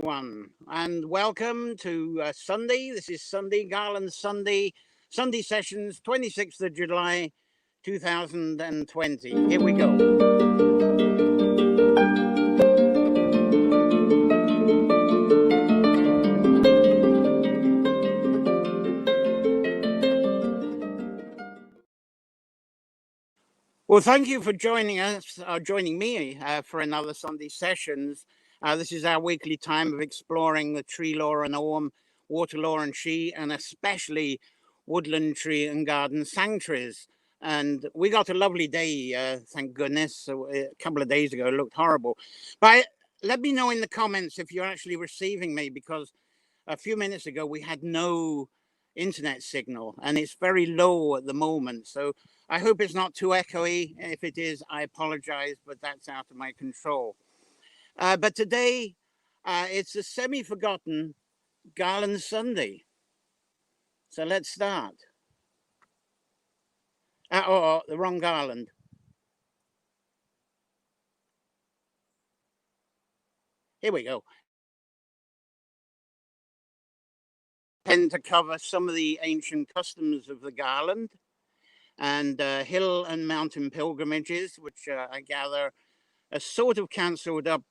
everyone, and welcome to Sunday. This is Sunday, Garland Sunday Sessions, 26th of July, 2020. Here we go. Well, thank you for joining us, joining me for another Sunday Sessions. This is our weekly time of exploring the tree law and orm, water law and she, and especially woodland tree and garden sanctuaries. And we got a lovely day, thank goodness. So a couple of days ago, it looked horrible. But let me know in the comments if you're actually receiving me, because a few minutes ago we had no internet signal and it's very low at the moment. So I hope it's not too echoey. If it is, I apologize, but that's out of my control. But today, it's a semi-forgotten Garland Sunday. So let's start. The wrong garland. Here we go. Tend to cover some of the ancient customs of the garland and hill and mountain pilgrimages, which I gather are sort of cancelled up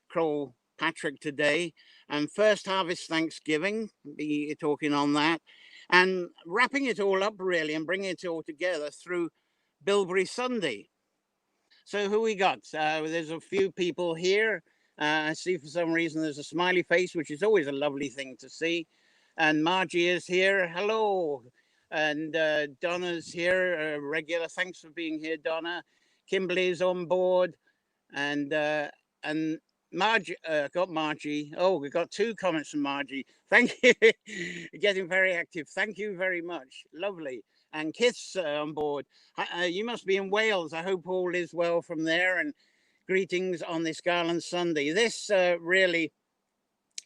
Crow Patrick today, and first harvest Thanksgiving, be talking on that, and wrapping it all up really and bringing it all together through Bilberry Sunday. So who we got? There's a few people here. I see for some reason there's a smiley face, which is always a lovely thing to see. And Margie is here. Hello. And Donna's here, regular. Thanks for being here, Donna. Kimberly's on board. And Margie, got Margie. Oh, we got two comments from Margie. Thank you. Getting very active. Thank you very much. Lovely. And Kith's on board. You must be in Wales. I hope all is well from there. And greetings on this Garland Sunday. This really,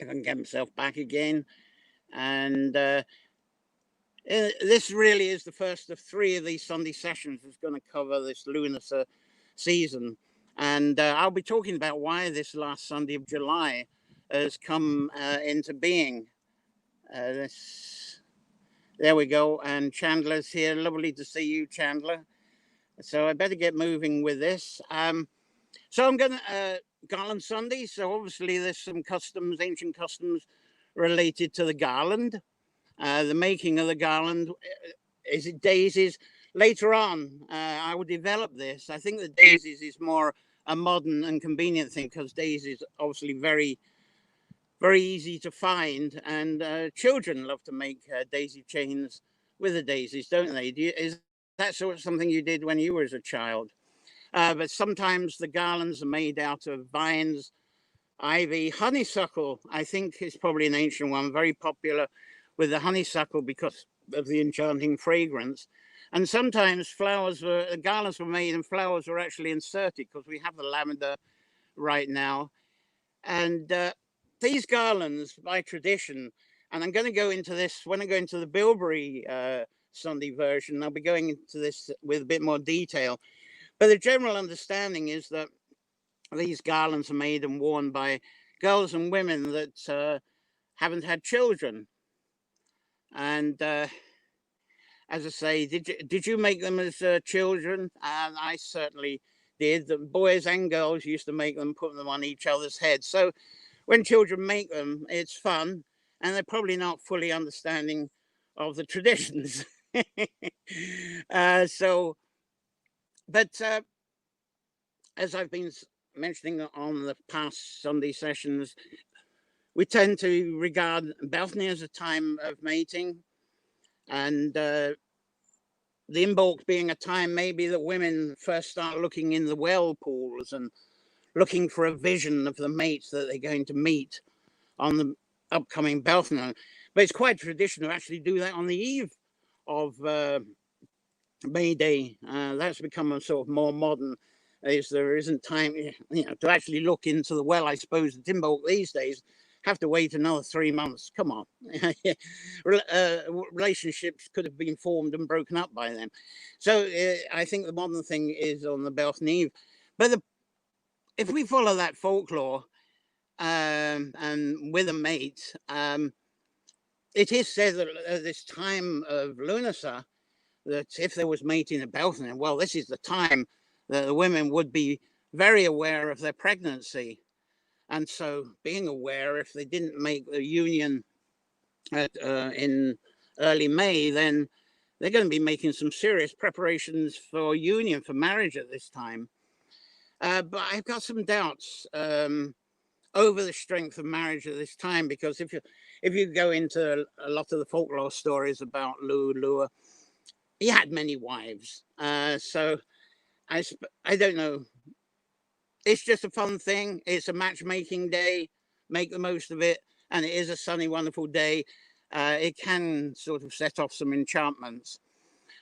if I can get myself back again. And this really is the first of three of these Sunday sessions that's going to cover this lunar season. And I'll be talking about why this last Sunday of July has come into being. There we go. And Chandler's here. Lovely to see you, Chandler. So I better get moving with this. So I'm going to Garland Sunday. So obviously there's some customs, ancient customs related to the garland. The making of the garland. Is it daisies? Later on, I will develop this. I think the daisies is more a modern and convenient thing, because daisies obviously very, very easy to find, and children love to make daisy chains with the daisies, don't they? Is that sort of something you did when you were as a child? But sometimes the garlands are made out of vines, ivy, honeysuckle. I think is probably an ancient one, very popular with the honeysuckle because of the enchanting fragrance. And sometimes garlands were made and flowers were actually inserted, because we have the lavender right now. And these garlands, by tradition, and I'm going to go into this when I go into the bilberry Sunday version, I'll be going into this with a bit more detail. But the general understanding is that these garlands are made and worn by girls and women that haven't had children. And as I say, did you make them as children? I certainly did. The boys and girls used to make them, put them on each other's heads. So when children make them, it's fun, and they're probably not fully understanding of the traditions. But as I've been mentioning on the past Sunday sessions, we tend to regard Beltane as a time of mating, and the Imbolc being a time maybe that women first start looking in the well pools and looking for a vision of the mates that they're going to meet on the upcoming Beltane. But it's quite traditional to actually do that on the eve of May Day. That's become a sort of more modern, as there isn't time, to actually look into the well. I suppose the Imbolc these days have to wait another 3 months. Come on. Relationships could have been formed and broken up by then. So I think the modern thing is on the Beltane Eve. But if we follow that folklore, and with a mate. It is said that at this time of Lunasa, that if there was mating about them, well, this is the time that the women would be very aware of their pregnancy. And so being aware, if they didn't make the union in early May, then they're going to be making some serious preparations for union, for marriage at this time. But I've got some doubts over the strength of marriage at this time, because if you go into a lot of the folklore stories about Lugh, he had many wives. So I don't know. It's just a fun thing. It's a matchmaking day. Make the most of it. And it is a sunny, wonderful day. It can sort of set off some enchantments.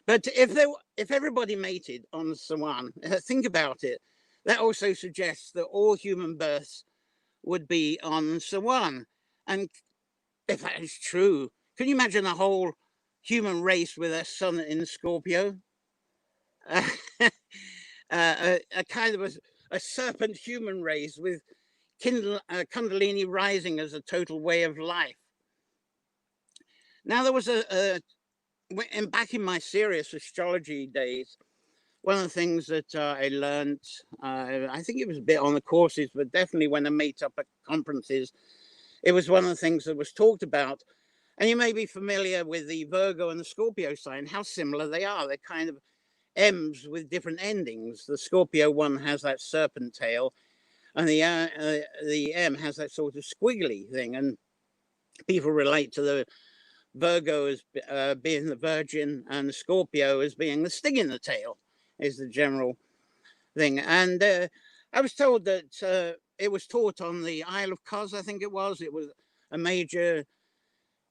But if everybody mated on Sawan, think about it. That also suggests that all human births would be on Sawan. And if that is true, can you imagine a whole human race with a sun in Scorpio? A kind of a serpent human race with Kundalini rising as a total way of life. Now, there was back in my serious astrology days, one of the things that I learned, I think it was a bit on the courses, but definitely when I met up at conferences, it was one of the things that was talked about. And you may be familiar with the Virgo and the Scorpio sign, how similar they are. They're kind of M's with different endings. The Scorpio one has that serpent tail, and the M has that sort of squiggly thing. And people relate to the Virgo as being the virgin, and the Scorpio as being the sting in the tail, is the general thing. And I was told that it was taught on the Isle of Cos, I think it was. It was a major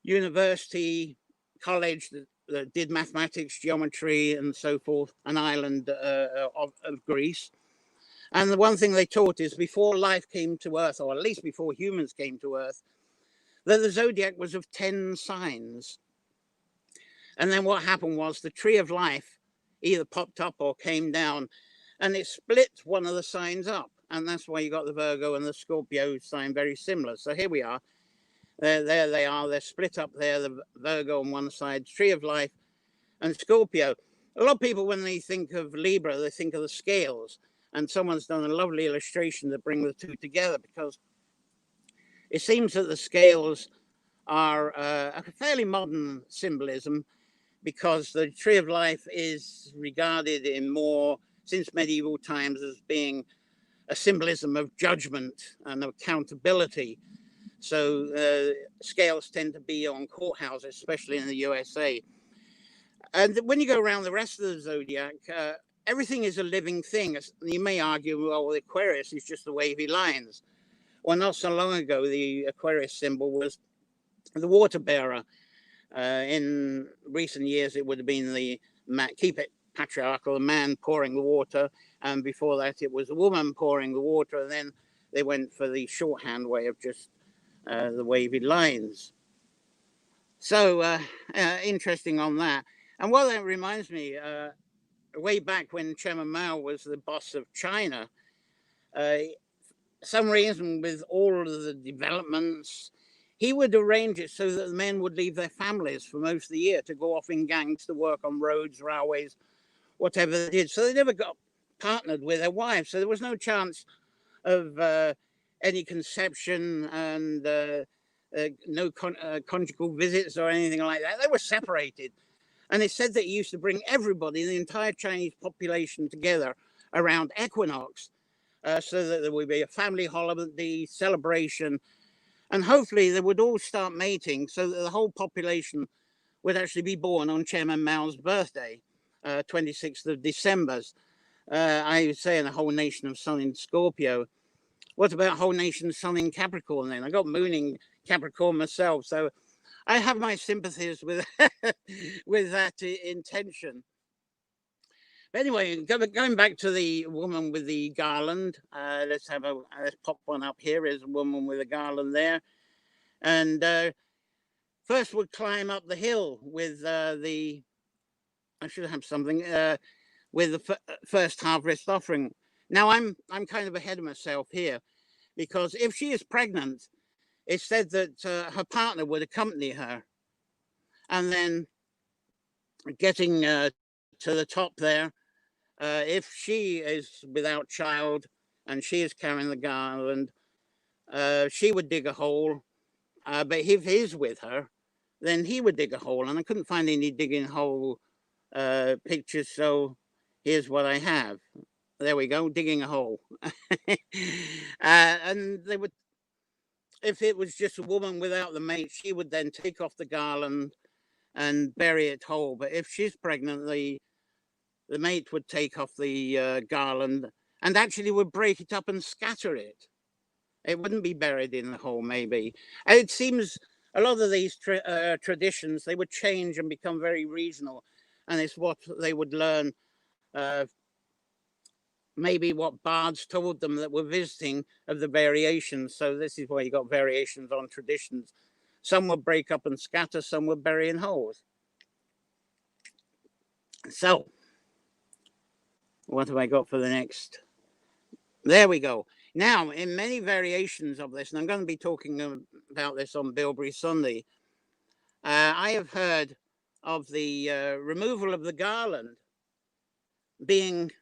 university college that did mathematics, geometry, and so forth, an island of Greece. And the one thing they taught is before life came to Earth, or at least before humans came to Earth, that the zodiac was of 10 signs. And then what happened was the tree of life either popped up or came down, and it split one of the signs up. And that's why you got the Virgo and the Scorpio sign very similar. So here we are. There they are. They're split up there. The Virgo on one side, tree of life, and Scorpio. A lot of people, when they think of Libra, they think of the scales. And someone's done a lovely illustration to bring the two together, because it seems that the scales are a fairly modern symbolism, because the tree of life is regarded in more, since medieval times, as being a symbolism of judgment and accountability. So scales tend to be on courthouses, especially in the USA. And when you go around the rest of the zodiac, everything is a living thing. You may argue, well, the Aquarius is just the wavy lines. Well, not so long ago, the Aquarius symbol was the water bearer. In recent years, it would have been the keep it patriarchal, the man pouring the water. And before that, it was a woman pouring the water. And then they went for the shorthand way of just the wavy lines. So interesting on that. And well, that reminds me, way back when Chairman Mao was the boss of China, some reason with all of the developments, he would arrange it so that the men would leave their families for most of the year to go off in gangs to work on roads, railways, whatever they did. So they never got partnered with their wives. So there was no chance of any conception, and no conjugal visits or anything like that. They were separated. And it said that he used to bring everybody, the entire Chinese population, together around equinox, so that there would be a family holiday celebration. And hopefully they would all start mating so that the whole population would actually be born on Chairman Mao's birthday, 26th of December. I would say in a whole nation of sun in Scorpio. What about whole nation sun in Capricorn then? I got moon in Capricorn myself, so I have my sympathies with with that intention. But anyway, going back to the woman with the garland, let's pop one up here. Is a woman with a garland there, and first would climb up the hill with I should have something with the first harvest offering. Now I'm kind of ahead of myself here, because if she is pregnant, it's said that her partner would accompany her, and then getting to the top there, if she is without child and she is carrying the garland, she would dig a hole, but if he's with her, then he would dig a hole, and I couldn't find any digging hole pictures, so here's what I have. There we go, digging a hole. And they would, if it was just a woman without the mate, she would then take off the garland and bury it whole. But if she's pregnant, the mate would take off the garland and actually would break it up and scatter it. It wouldn't be buried in the hole, maybe. And it seems a lot of these traditions, they would change and become very regional. And it's what they would learn, maybe what bards told them that were visiting, of the variations. So this is where you got variations on traditions. Some would break up and scatter, some would bury in holes. So, what have I got for the next? There we go. Now, in many variations of this, and I'm going to be talking about this on Bilberry Sunday, I have heard of the removal of the garland being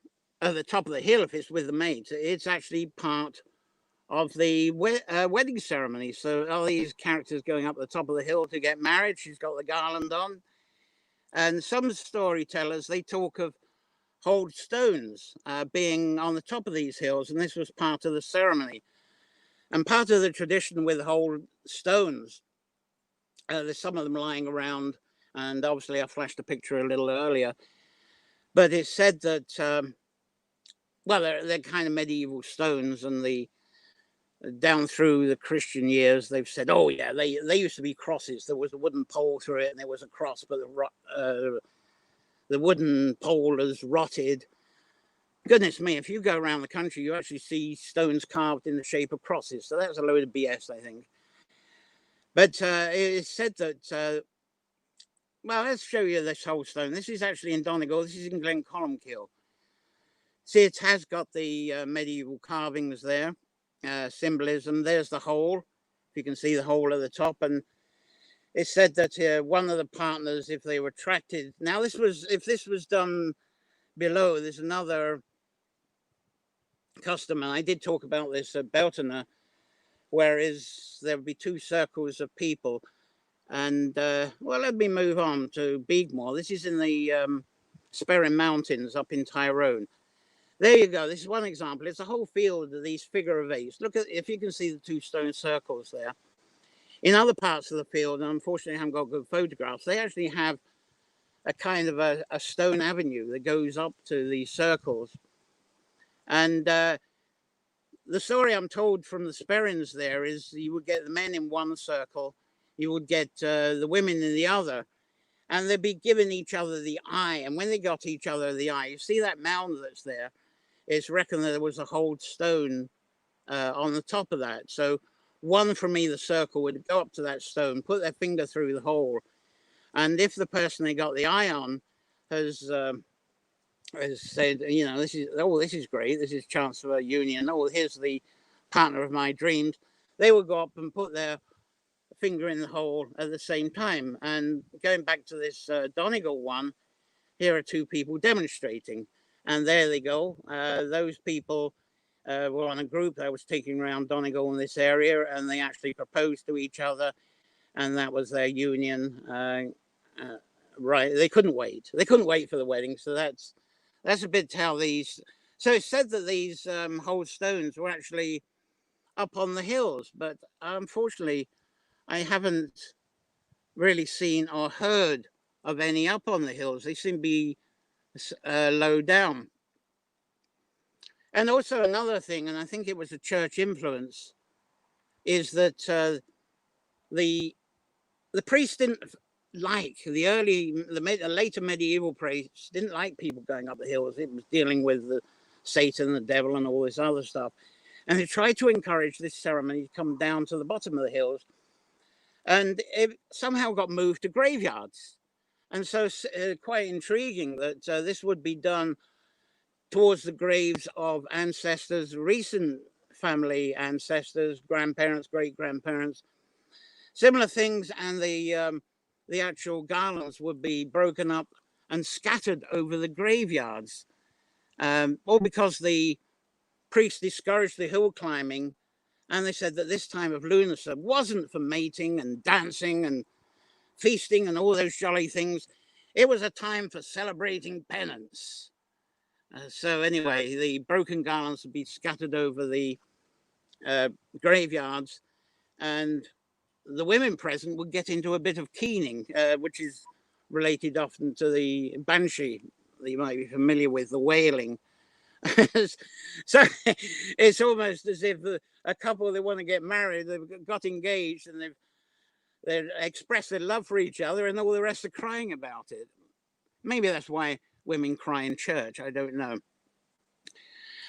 at the top of the hill. If it's with the mate, it's actually part of the wedding ceremony. So all these characters going up the top of the hill to get married, she's got the garland on. And some storytellers, they talk of whole stones being on the top of these hills, and this was part of the ceremony. And part of the tradition with whole stones, there's some of them lying around, and obviously I flashed a picture a little earlier, but it's said that, well, they're kind of medieval stones, and down through the Christian years, they've said, oh yeah, they used to be crosses. There was a wooden pole through it, and there was a cross, but the wooden pole has rotted. Goodness me, if you go around the country, you actually see stones carved in the shape of crosses. So that's a load of BS, I think. But it's said that, well, let's show you this whole stone. This is actually in Donegal. This is in Glencolmkill. See, it has got the medieval carvings there, symbolism. There's the hole. If you can see the hole at the top. And it's said that one of the partners, if they were attracted... Now, if this was done below, there's another custom, and I did talk about this at Beltona, whereas there would be two circles of people. And, well, let me move on to Beagmore. This is in the Sperrin Mountains up in Tyrone. There you go. This is one example. It's a whole field of these figure of eights. Look at, if you can see the two stone circles there. In other parts of the field, and unfortunately I haven't got good photographs, they actually have a kind of a stone avenue that goes up to these circles. And the story I'm told from the Sperrins there is you would get the men in one circle, you would get the women in the other, and they'd be giving each other the eye. And when they got each other the eye, you see that mound that's there, it's reckoned that there was a whole stone on the top of that. So one from either circle would go up to that stone, put their finger through the hole, and if the person they got the eye on has said, you know, this is great, this is chance for a union, oh, here's the partner of my dreams, they would go up and put their finger in the hole at the same time. And going back to this Donegal one, here are two people demonstrating, and there they go. Those people were on a group that was taking around Donegal in this area, and they actually proposed to each other, and that was their union. Right, they couldn't wait for the wedding. So that's a bit how these... So it's said that these whole stones were actually up on the hills, but unfortunately I haven't really seen or heard of any up on the hills. They seem to be low down. And also another thing, and I think it was a church influence, is that the priests didn't like, the later medieval priests didn't like people going up the hills. It was dealing with Satan, the devil, and all this other stuff. And they tried to encourage this ceremony to come down to the bottom of the hills. And it somehow got moved to graveyards. And so quite intriguing that this would be done towards the graves of ancestors recent family ancestors, grandparents, great-grandparents, similar things, and the actual garlands would be broken up and scattered over the graveyards, all because the priests discouraged the hill climbing, and they said that this time of lunacy wasn't for mating and dancing and feasting and all those jolly things. It was a time for celebrating penance. So anyway, the broken garlands would be scattered over the graveyards, and the women present would get into a bit of keening, which is related often to the banshee that you might be familiar with, the wailing. So it's almost as if a couple that want to get married, they've got engaged and they've expressed their love for each other, and all the rest are crying about it. Maybe that's why women cry in church, I don't know.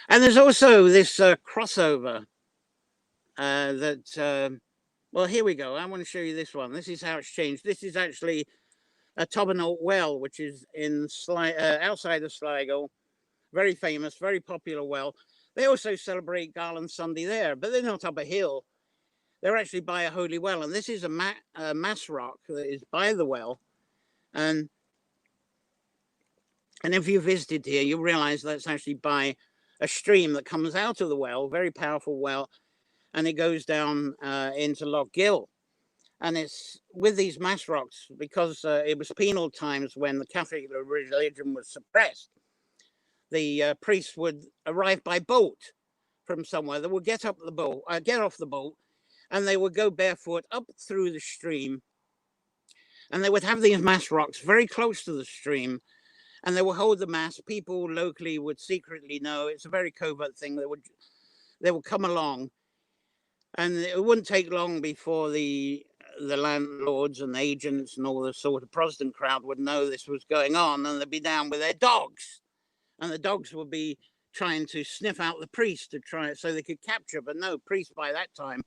And there's also this crossover that, well, here we go. I want to show you this one. This is how it's changed. This is actually a Tobernaut well, which is in outside of Sligo. Very famous, very popular well. They also celebrate Garland Sunday there, but they're not up a hill. They're actually by a holy well. And this is a mass rock that is by the well. And if you visited here, you'll realize that's actually by a stream that comes out of the well, very powerful well, and it goes down into Lugh. And it's with these mass rocks, because it was penal times when the Catholic religion was suppressed. The priests would arrive by boat from somewhere. They would get off the boat, and they would go barefoot up through the stream, and they would have these mass rocks very close to the stream, and they would hold the mass. People locally would secretly know. It's a very covert thing. They would come along, and it wouldn't take long before the landlords and agents and all the sort of Protestant crowd would know this was going on, and they'd be down with their dogs, and the dogs would be trying to sniff out the priest to try it so they could capture. But no, priest by that time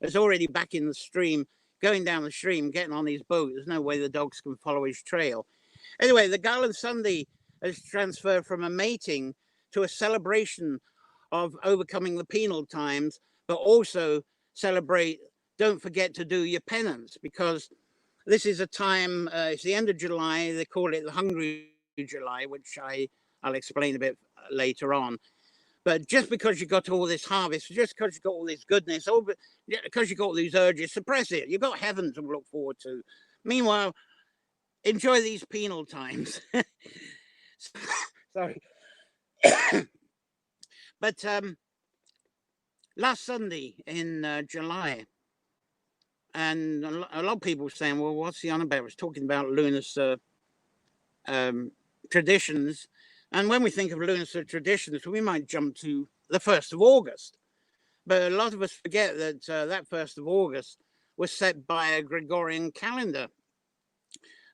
is already back in the stream, going down the stream, getting on his boat. There's no way the dogs can follow his trail. Anyway, the Garland Sunday has transferred from a mating to a celebration of overcoming the penal times, but also celebrate, don't forget to do your penance, because this is a time, it's the end of July, they call it the Hungry July, which I'll explain a bit later on. But just because you got all this harvest, just because you got all this goodness, because you got all these urges, suppress it. You've got heaven to look forward to. Meanwhile, enjoy these penal times. Sorry. But last Sunday in July, and a lot of people were saying, well, what's he on about? It's talking about lunar traditions. And when we think of lunar traditions, we might jump to the 1st of August. But a lot of us forget that that 1st of August was set by a Gregorian calendar.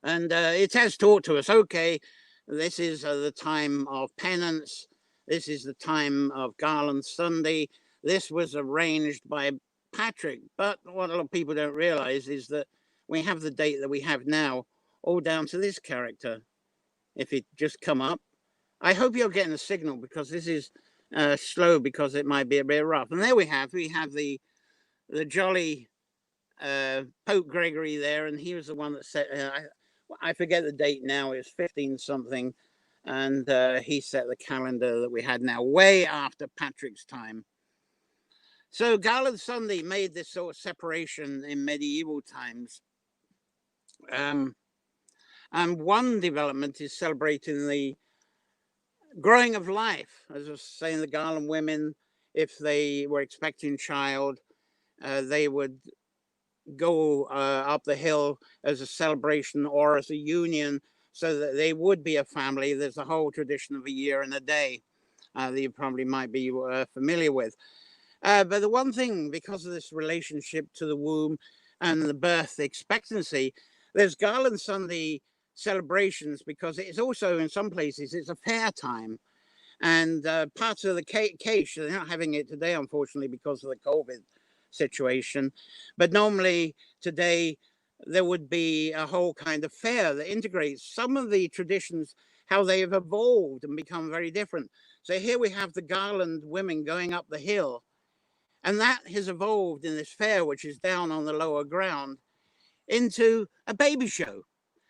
And it has taught to us, okay, this is the time of penance. This is the time of Garland Sunday. This was arranged by Patrick. But what a lot of people don't realize is that we have the date that we have now, all down to this character. If it just come up. I hope you're getting a signal, because this is slow, because it might be a bit rough. And there we have the jolly Pope Gregory there, and he was the one that set, I forget the date now, it's 15 something, and he set the calendar that we had now, way after Patrick's time. So Garland Sunday made this sort of separation in medieval times. And one development is celebrating the growing of life. As I was saying, the Garland women, if they were expecting a child, they would go up the hill as a celebration or as a union, so that they would be a family. There's a whole tradition of a year and a day that you probably might be familiar with. But the one thing, because of this relationship to the womb and the birth expectancy, there's Garland Sunday celebrations, because it's also, in some places, it's a fair time. And parts of the cache, they're not having it today, unfortunately, because of the COVID situation. But normally today, there would be a whole kind of fair that integrates some of the traditions, how they have evolved and become very different. So here we have the Garland women going up the hill, And that has evolved in this fair, which is down on the lower ground, into a baby show.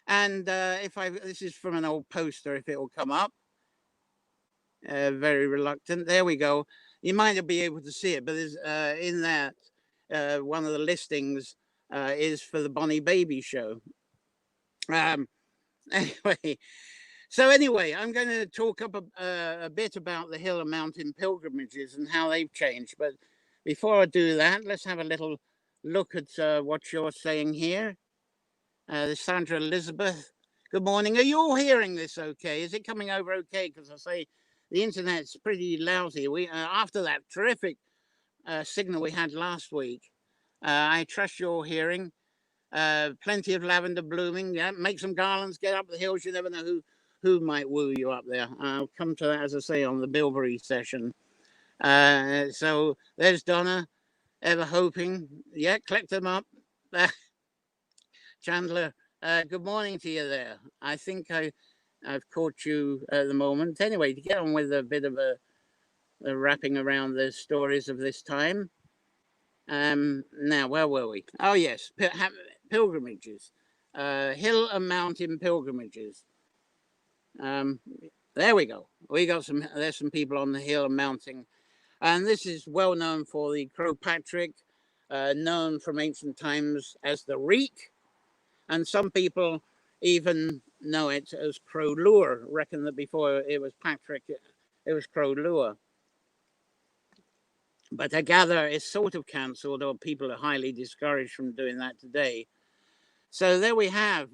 And this is from an old poster, if it will come up. Very reluctant. There we go. You might not be able to see it, but there's in that one of the listings is for the Bonnie Baby Show. Anyway, I'm going to talk up a bit about the hill and mountain pilgrimages and how they've changed. But before I do that, let's have a little look at what you're saying here. Sandra Elizabeth, good morning. Are you all hearing this okay? Is it coming over okay? Because I say the internet's pretty lousy. We after that terrific signal we had last week, I trust you're hearing. Plenty of lavender blooming. Yeah, make some garlands, get up the hills. You never know who might woo you up there. I'll come to that, as I say, on the bilberry session. So there's Donna, ever hoping. Yeah, collect them up. Chandler, good morning to you there. I think I've caught you at the moment. Anyway, to get on with a bit of a wrapping around the stories of this time. Now, where were we? Oh, yes, pilgrimages. Hill and mountain pilgrimages. There we go. There's some people on the hill and mountain. And this is well known for the Crowpatrick, known from ancient times as the reek. And some people even know it as Crow Lugh. Reckon that before it was Patrick, it was Crow Lugh. But I gather it's sort of cancelled, or people are highly discouraged from doing that today. So there we have,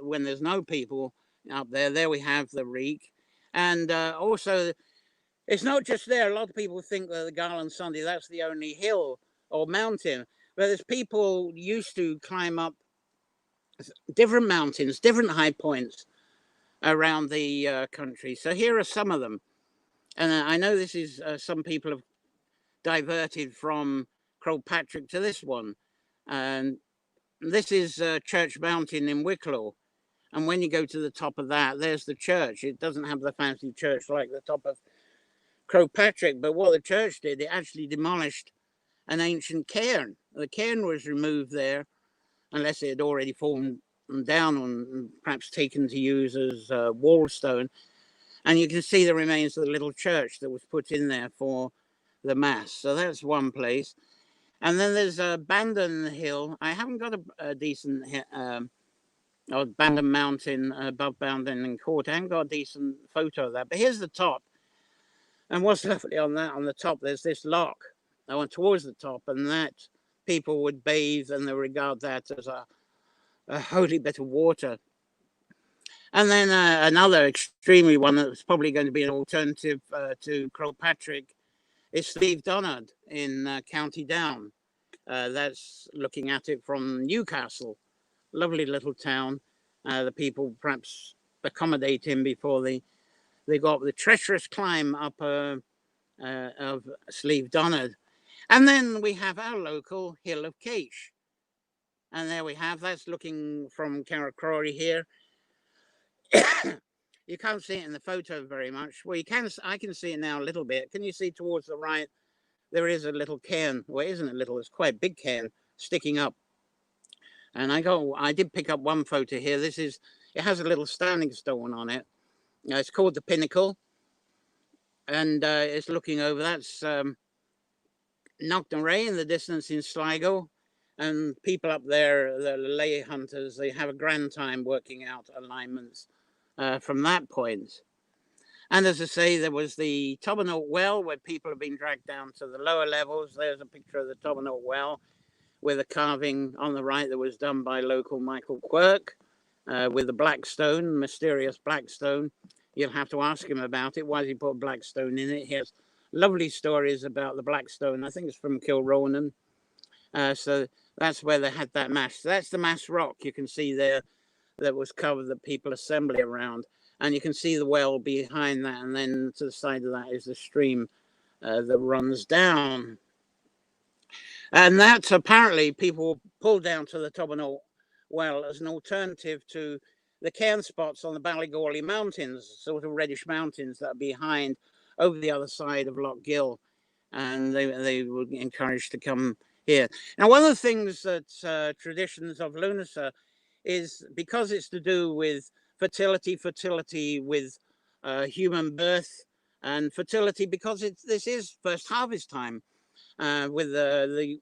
when there's no people up there we have the reek. And also, it's not just there. A lot of people think that the Garland Sunday, that's the only hill or mountain. But there's people used to climb up different mountains, different high points around the country. So here are some of them. And I know this is, some people have diverted from Crowpatrick to this one. And this is Church Mountain in Wicklow. And when you go to the top of that, there's the church. It doesn't have the fancy church like the top of Crowpatrick. But what the church did, it actually demolished an ancient cairn. The cairn was removed there, unless it had already fallen down and perhaps taken to use as wall stone. And you can see the remains of the little church that was put in there for the mass. So that's one place. And then there's Bandon Hill. I haven't got a decent, or Bandon Mountain above Bandon and Court. I haven't got a decent photo of that. But here's the top. And what's lovely on that, on the top, there's this lock. I went towards the top, and that people would bathe, and they regard that as a holy bit of water. And then another extremely one that's probably going to be an alternative to Crowpatrick is Slécht Donnard in County Down. That's looking at it from Newcastle. Lovely little town. The people perhaps accommodate him before they go up the treacherous climb up of Slécht Donnard. And then we have our local Hill of Cache. And there we have, that's looking from Carracrory here. You can't see it in the photo very much. Well, I can see it now a little bit. Can you see towards the right? There is a little cairn. Well, it isn't a little, it's quite a big cairn sticking up. And I did pick up one photo here. It has a little standing stone on it. It's called the Pinnacle. And it's looking over, that's Knocknaray in the distance in Sligo. And people up there, the lay hunters, they have a grand time working out alignments from that point. And as I say, there was the Tobernaut Well, where people have been dragged down to the lower levels. There's a picture of the Tobernaut Well with a carving on the right that was done by local Michael Quirk with the black stone, mysterious black stone. You'll have to ask him about it. Why did he put black stone in it? He has lovely stories about the black stone. I think it's from Kilronan. So that's where they had that mass. That's the mass rock you can see there that was covered, that people assembly around. And you can see the well behind that. And then to the side of that is the stream that runs down. And that's apparently people pulled down to the Tobernaut Well as an alternative to the cairn spots on the Ballygawley Mountains, sort of reddish mountains that are behind over the other side of Lough Gill. and they were encouraged to come here. Now, one of the things that traditions of Lunasa is, because it's to do with fertility with human birth, and fertility because this is first harvest time with the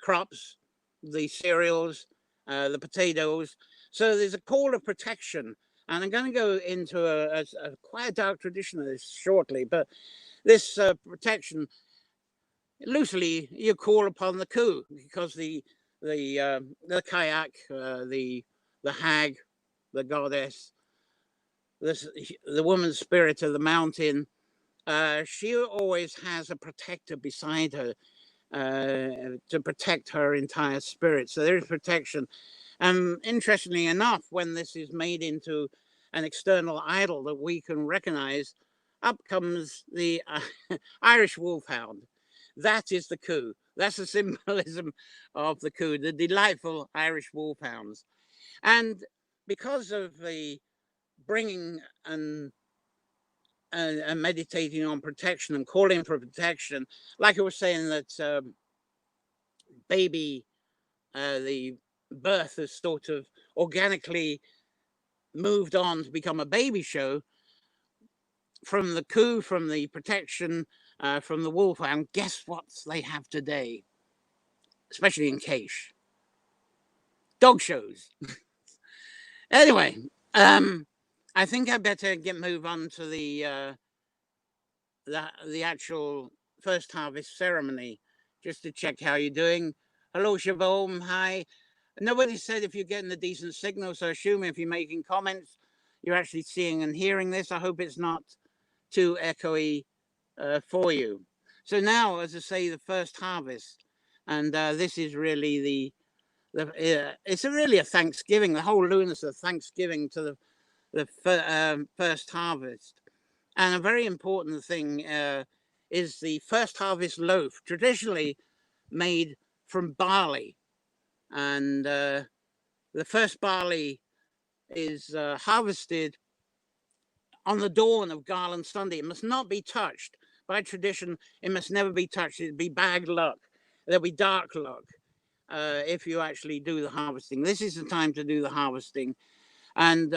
crops, the cereals, the potatoes. So there's a call of protection. And I'm going to go into a quite a dark tradition of this shortly, but this protection, loosely, you call upon the Coo, because the kayak, the hag, the goddess, the woman spirit of the mountain, she always has a protector beside her to protect her entire spirit. So there is protection. Interestingly enough, when this is made into an external idol that we can recognize, up comes the Irish wolfhound. That is the Coo. That's the symbolism of the Coo, the delightful Irish wolfhounds. And because of the bringing and meditating on protection and calling for protection, like I was saying, that baby, the birth has sort of organically moved on to become a baby show. From the Coo, from the protection, from the wolfhound, guess what they have today, especially in Caish? Dog shows. Anyway, I think I better move on to the actual first harvest ceremony, just to check how you're doing. Hello, Siobhan. Hi. Nobody said if you're getting a decent signal, so assume if you're making comments, you're actually seeing and hearing this. I hope it's not too echoey for you. So now, as I say, the first harvest, and this is really it's really a Thanksgiving. The whole Lugh is a Thanksgiving to the first harvest. And a very important thing is the first harvest loaf, traditionally made from barley. And the first barley is harvested on the dawn of Garland Sunday. It must not be touched. By tradition, it must never be touched. It'd be bad luck. There'll be dark luck if you actually do the harvesting. This is the time to do the harvesting. And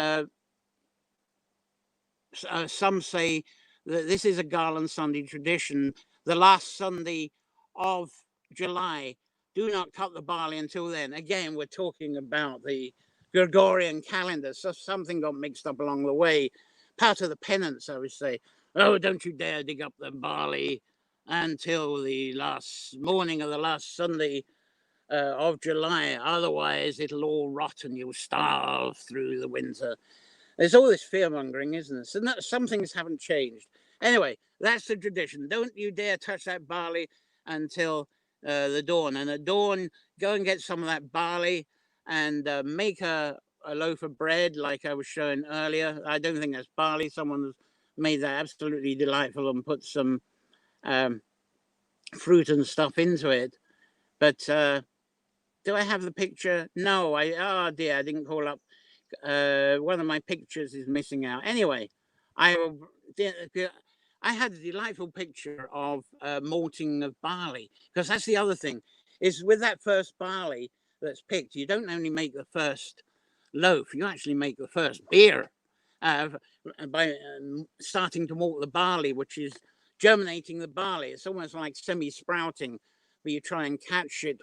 some say that this is a Garland Sunday tradition. The last Sunday of July, do not cut the barley until then. Again, we're talking about the Gregorian calendar. So something got mixed up along the way. Part of the penance, I would say. Oh, don't you dare dig up the barley until the last morning of the last Sunday of July. Otherwise, it'll all rot and you'll starve through the winter. There's all this fear-mongering, isn't there? So some things haven't changed. Anyway, that's the tradition. Don't you dare touch that barley until the dawn. And at dawn, go and get some of that barley and make a loaf of bread like I was showing earlier. I don't think that's barley. Someone has made that absolutely delightful and put some fruit and stuff into it. But do I have the picture? No, oh dear, I didn't call up. One of my pictures is missing out. Anyway, I had a delightful picture of malting of barley, because that's the other thing, is with that first barley that's picked, you don't only make the first loaf, you actually make the first beer by starting to malt the barley, which is germinating the barley. It's almost like semi-sprouting, where you try and catch it,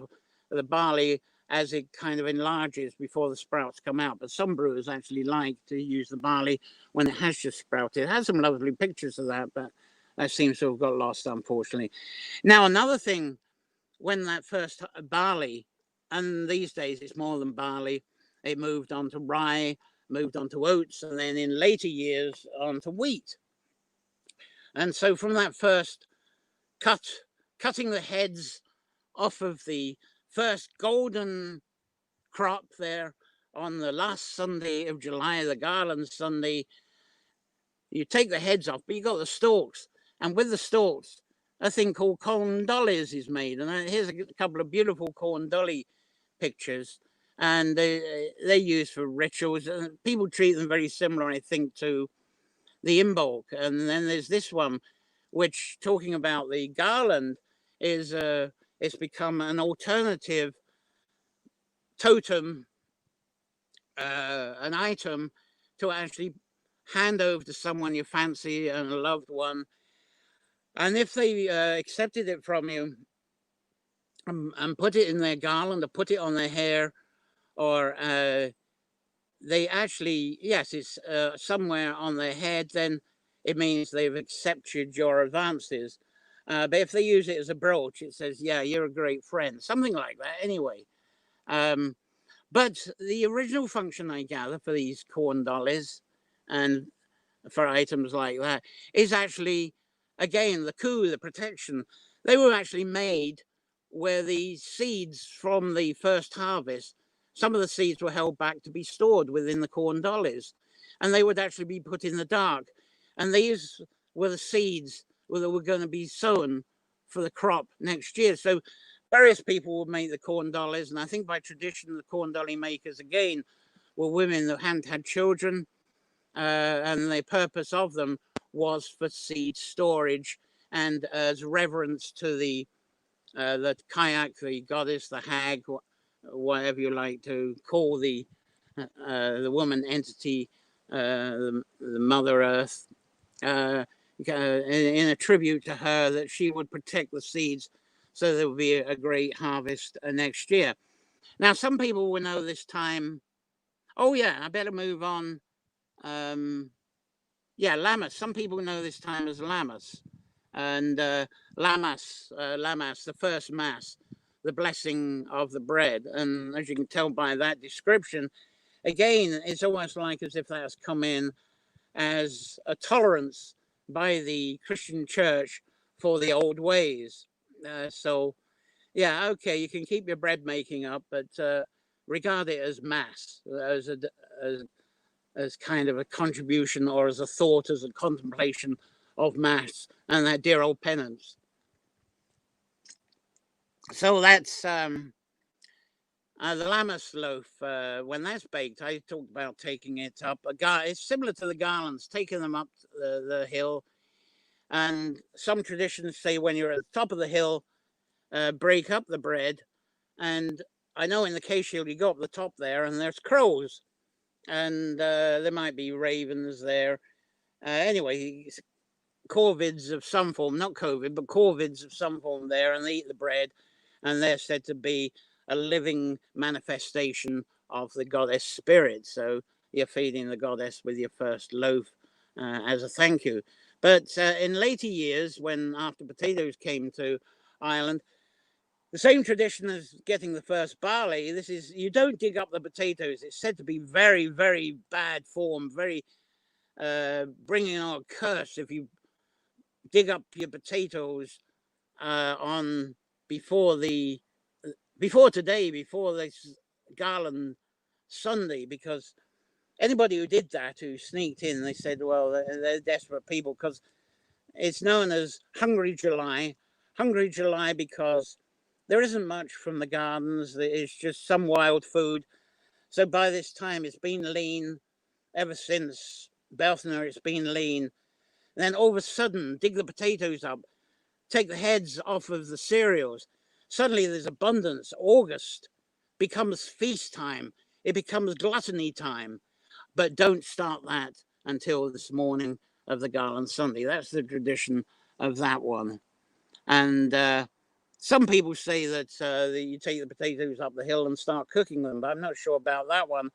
the barley, as it kind of enlarges before the sprouts come out. But some brewers actually like to use the barley when it has just sprouted. It has some lovely pictures of that, but that seems to have got lost, unfortunately. Now, another thing, when that first barley, and these days it's more than barley, it moved on to rye, moved on to oats, and then in later years on to wheat. And so from that first cutting the heads off of the first golden crop there on the last Sunday of July, the Garland Sunday, you take the heads off, but you got the stalks. And with the stalks, a thing called corn dollies is made. And here's a couple of beautiful corn dolly pictures. And they're used for rituals. And people treat them very similar, I think, to the imbolc. And then there's this one, which, talking about the garland, is it's become an alternative totem, an item to actually hand over to someone you fancy and a loved one. And if they accepted it from you and put it in their garland or put it on their hair, or they actually, yes, it's somewhere on their head, then it means they've accepted your advances. But if they use it as a brooch, it says, yeah, you're a great friend, something like that anyway. But the original function, I gather, for these corn dollies and for items like that is actually, again, the coup, the protection. They were actually made where the seeds from the first harvest, some of the seeds were held back to be stored within the corn dollies, and they would actually be put in the dark. And these were the seeds that were going to be sown for the crop next year. So various people would make the corn dollies, and I think by tradition, the corn dolly makers, again, were women that hadn't had children, and the purpose of them was for seed storage and as reverence to the kayak, the goddess, the hag, whatever you like to call the woman entity, the Mother Earth, in a tribute to her, that she would protect the seeds so there would be a great harvest next year. Now, some people will know this time. Oh, yeah, I better move on. Yeah, Lammas. Some people know this time as Lammas. And Lammas, the first Mass, the blessing of the bread. And as you can tell by that description, again, it's almost like as if that has come in as a tolerance by the Christian church for the old ways. So, yeah, okay, you can keep your bread making up, but regard it as Mass, as kind of a contribution, or as a thought, as a contemplation of Mass and that dear old penance. So that's the Lammas loaf. When that's baked, I talked about taking it up. It's similar to the garlands, taking them up the hill. And some traditions say when you're at the top of the hill, break up the bread. And I know in the Case-Shield, you go up the top there and there's crows. And there might be ravens there. Anyway, corvids of some form, not COVID, but corvids of some form there, and they eat the bread, and they're said to be a living manifestation of the goddess spirit. So you're feeding the goddess with your first loaf as a thank you. But in later years, when after potatoes came to Ireland, the same tradition as getting the first barley, this is, you don't dig up the potatoes. It's said to be very, very bad form, very bringing on a curse if you dig up your potatoes on before today, before this Garland Sunday, because anybody who did that, who sneaked in, they said, well, they're desperate people, because it's known as Hungry July because there isn't much from the gardens. It's just some wild food. So by this time, it's been lean ever since Belthner. It's been lean. And then all of a sudden, dig the potatoes up, take the heads off of the cereals. Suddenly there's abundance. August becomes feast time. It becomes gluttony time. But don't start that until this morning of the Garland Sunday. That's the tradition of that one. And some people say that you take the potatoes up the hill and start cooking them, but I'm not sure about that one.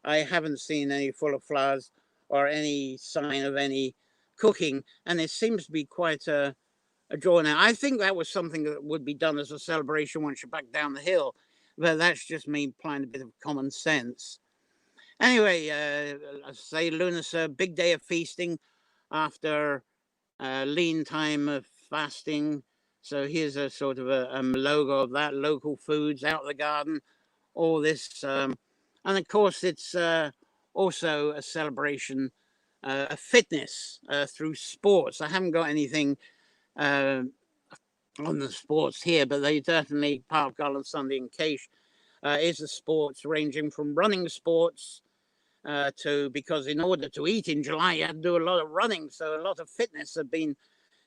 I haven't seen any full of flowers or any sign of any cooking, and it seems to be quite a drawn out. I think that was something that would be done as a celebration once you're back down the hill, but that's just me applying a bit of common sense. Anyway, I say Luna's a big day of feasting after a lean time of fasting. So here's a sort of a logo of that: local foods, out of the garden, all this. And of course, it's also a celebration of fitness through sports. I haven't got anything on the sports here, but they certainly, part of Garland Sunday in Case is the sports, ranging from running sports to, because in order to eat in July, you had to do a lot of running. So a lot of fitness have been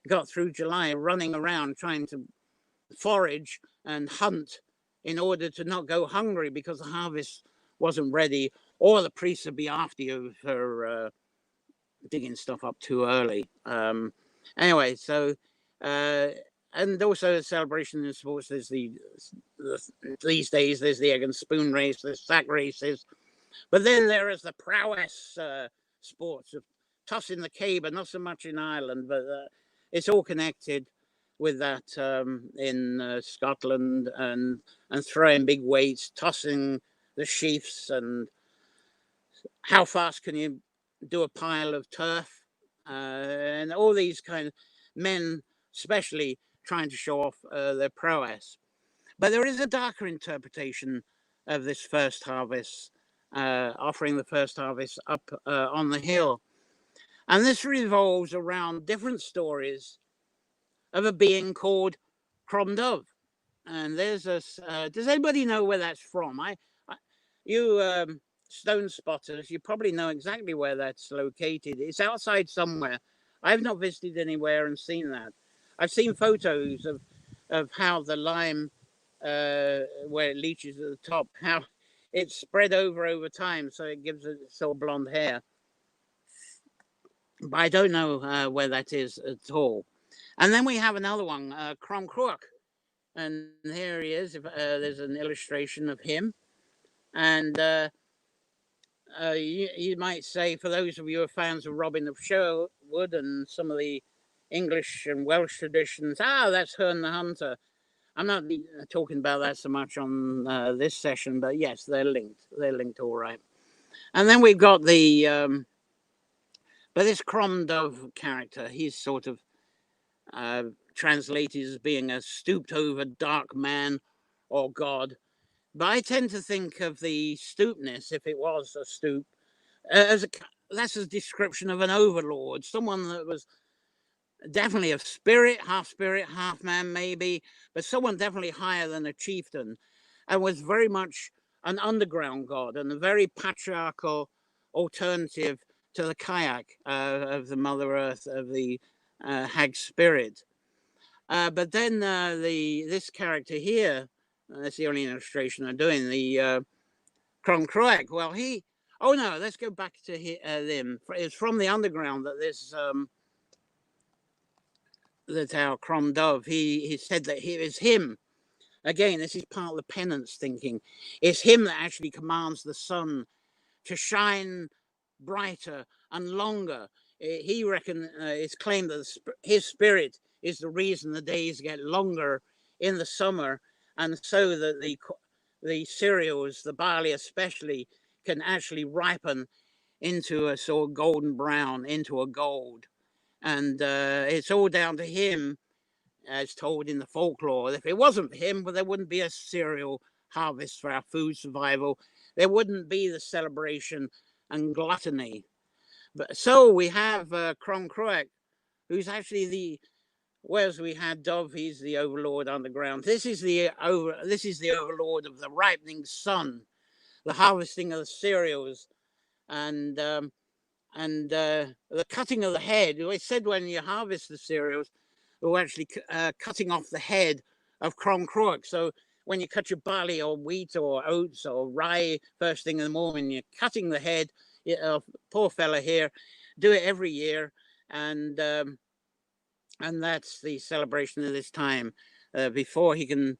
got through July, running around trying to forage and hunt in order to not go hungry because the harvest wasn't ready, or the priests would be after you for digging stuff up too early. Anyway, so and also the celebration in sports. There's these days there's the egg and spoon race, there's sack races, but then there is the prowess sports of tossing the caber. Not so much in Ireland, but it's all connected with that in Scotland, and throwing big weights, tossing the sheafs, and how fast can you do a pile of turf, and all these kind of men, especially trying to show off their prowess. But there is a darker interpretation of this first harvest, offering the first harvest up on the hill. And this revolves around different stories of a being called Crom Dubh. And there's a, does anybody know where that's from? You stone spotters, you probably know exactly where that's located. It's outside somewhere. I've not visited anywhere and seen that. I've seen photos of how the lime, where it leaches at the top, how it's spread over time, so it gives it sort of blonde hair. But I don't know where that is at all. And then we have another one, Crom Cruach. And here he is. There's an illustration of him. And you might say, for those of you who are fans of Robin of Sherwood and some of the English and Welsh traditions, that's Herne the Hunter. I'm not talking about that so much on this session, but yes, they're linked. They're linked all right. And then we've got the, but this Crom Dubh character, he's sort of translated as being a stooped over dark man or god. But I tend to think of the stoopness, if it was a stoop, that's a description of an overlord, someone that was definitely a spirit, half man maybe, but someone definitely higher than a chieftain, and was very much an underground god and a very patriarchal alternative to the kayak of the Mother Earth, of the hag spirit. But then this character here, that's the only illustration I'm doing, the Crom Cruach. Well, oh no, let's go back to them. It's from the underground that this, that our Crom Dubh, he said that it is him. Again, this is part of the penance thinking. It's him that actually commands the sun to shine brighter and longer. He it's claimed that his spirit is the reason the days get longer in the summer, and so that the cereals, the barley especially, can actually ripen into a sort of golden brown, into a gold. And it's all down to him, as told in the folklore. If it wasn't for him, well, there wouldn't be a cereal harvest for our food survival. There wouldn't be the celebration and gluttony. But so we have Crom Cruach, who's actually whereas we had Dubh, he's the overlord underground. This is the overlord of the ripening sun, the harvesting of the cereals, and the cutting of the head. It said when you harvest the cereals, we're actually cutting off the head of Crom Cruach. So when you cut your barley or wheat or oats or rye first thing in the morning, you're cutting the head. Poor fella here, do it every year, and that's the celebration of this time before he can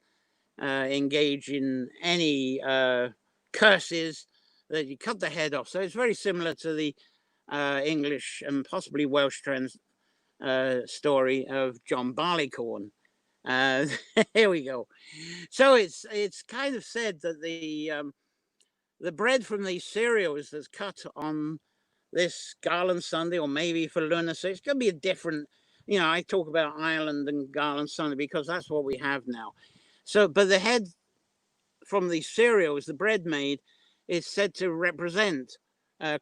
engage in any curses, that you cut the head off. So it's very similar to the English and possibly Welsh story of John Barleycorn. Here we go. So it's kind of said that the bread from these cereals that's cut on this Garland Sunday, or maybe for lunacy, it's going to be a different, I talk about Ireland and Garland Sunday because that's what we have now. So, but the head from these cereals, the bread made, is said to represent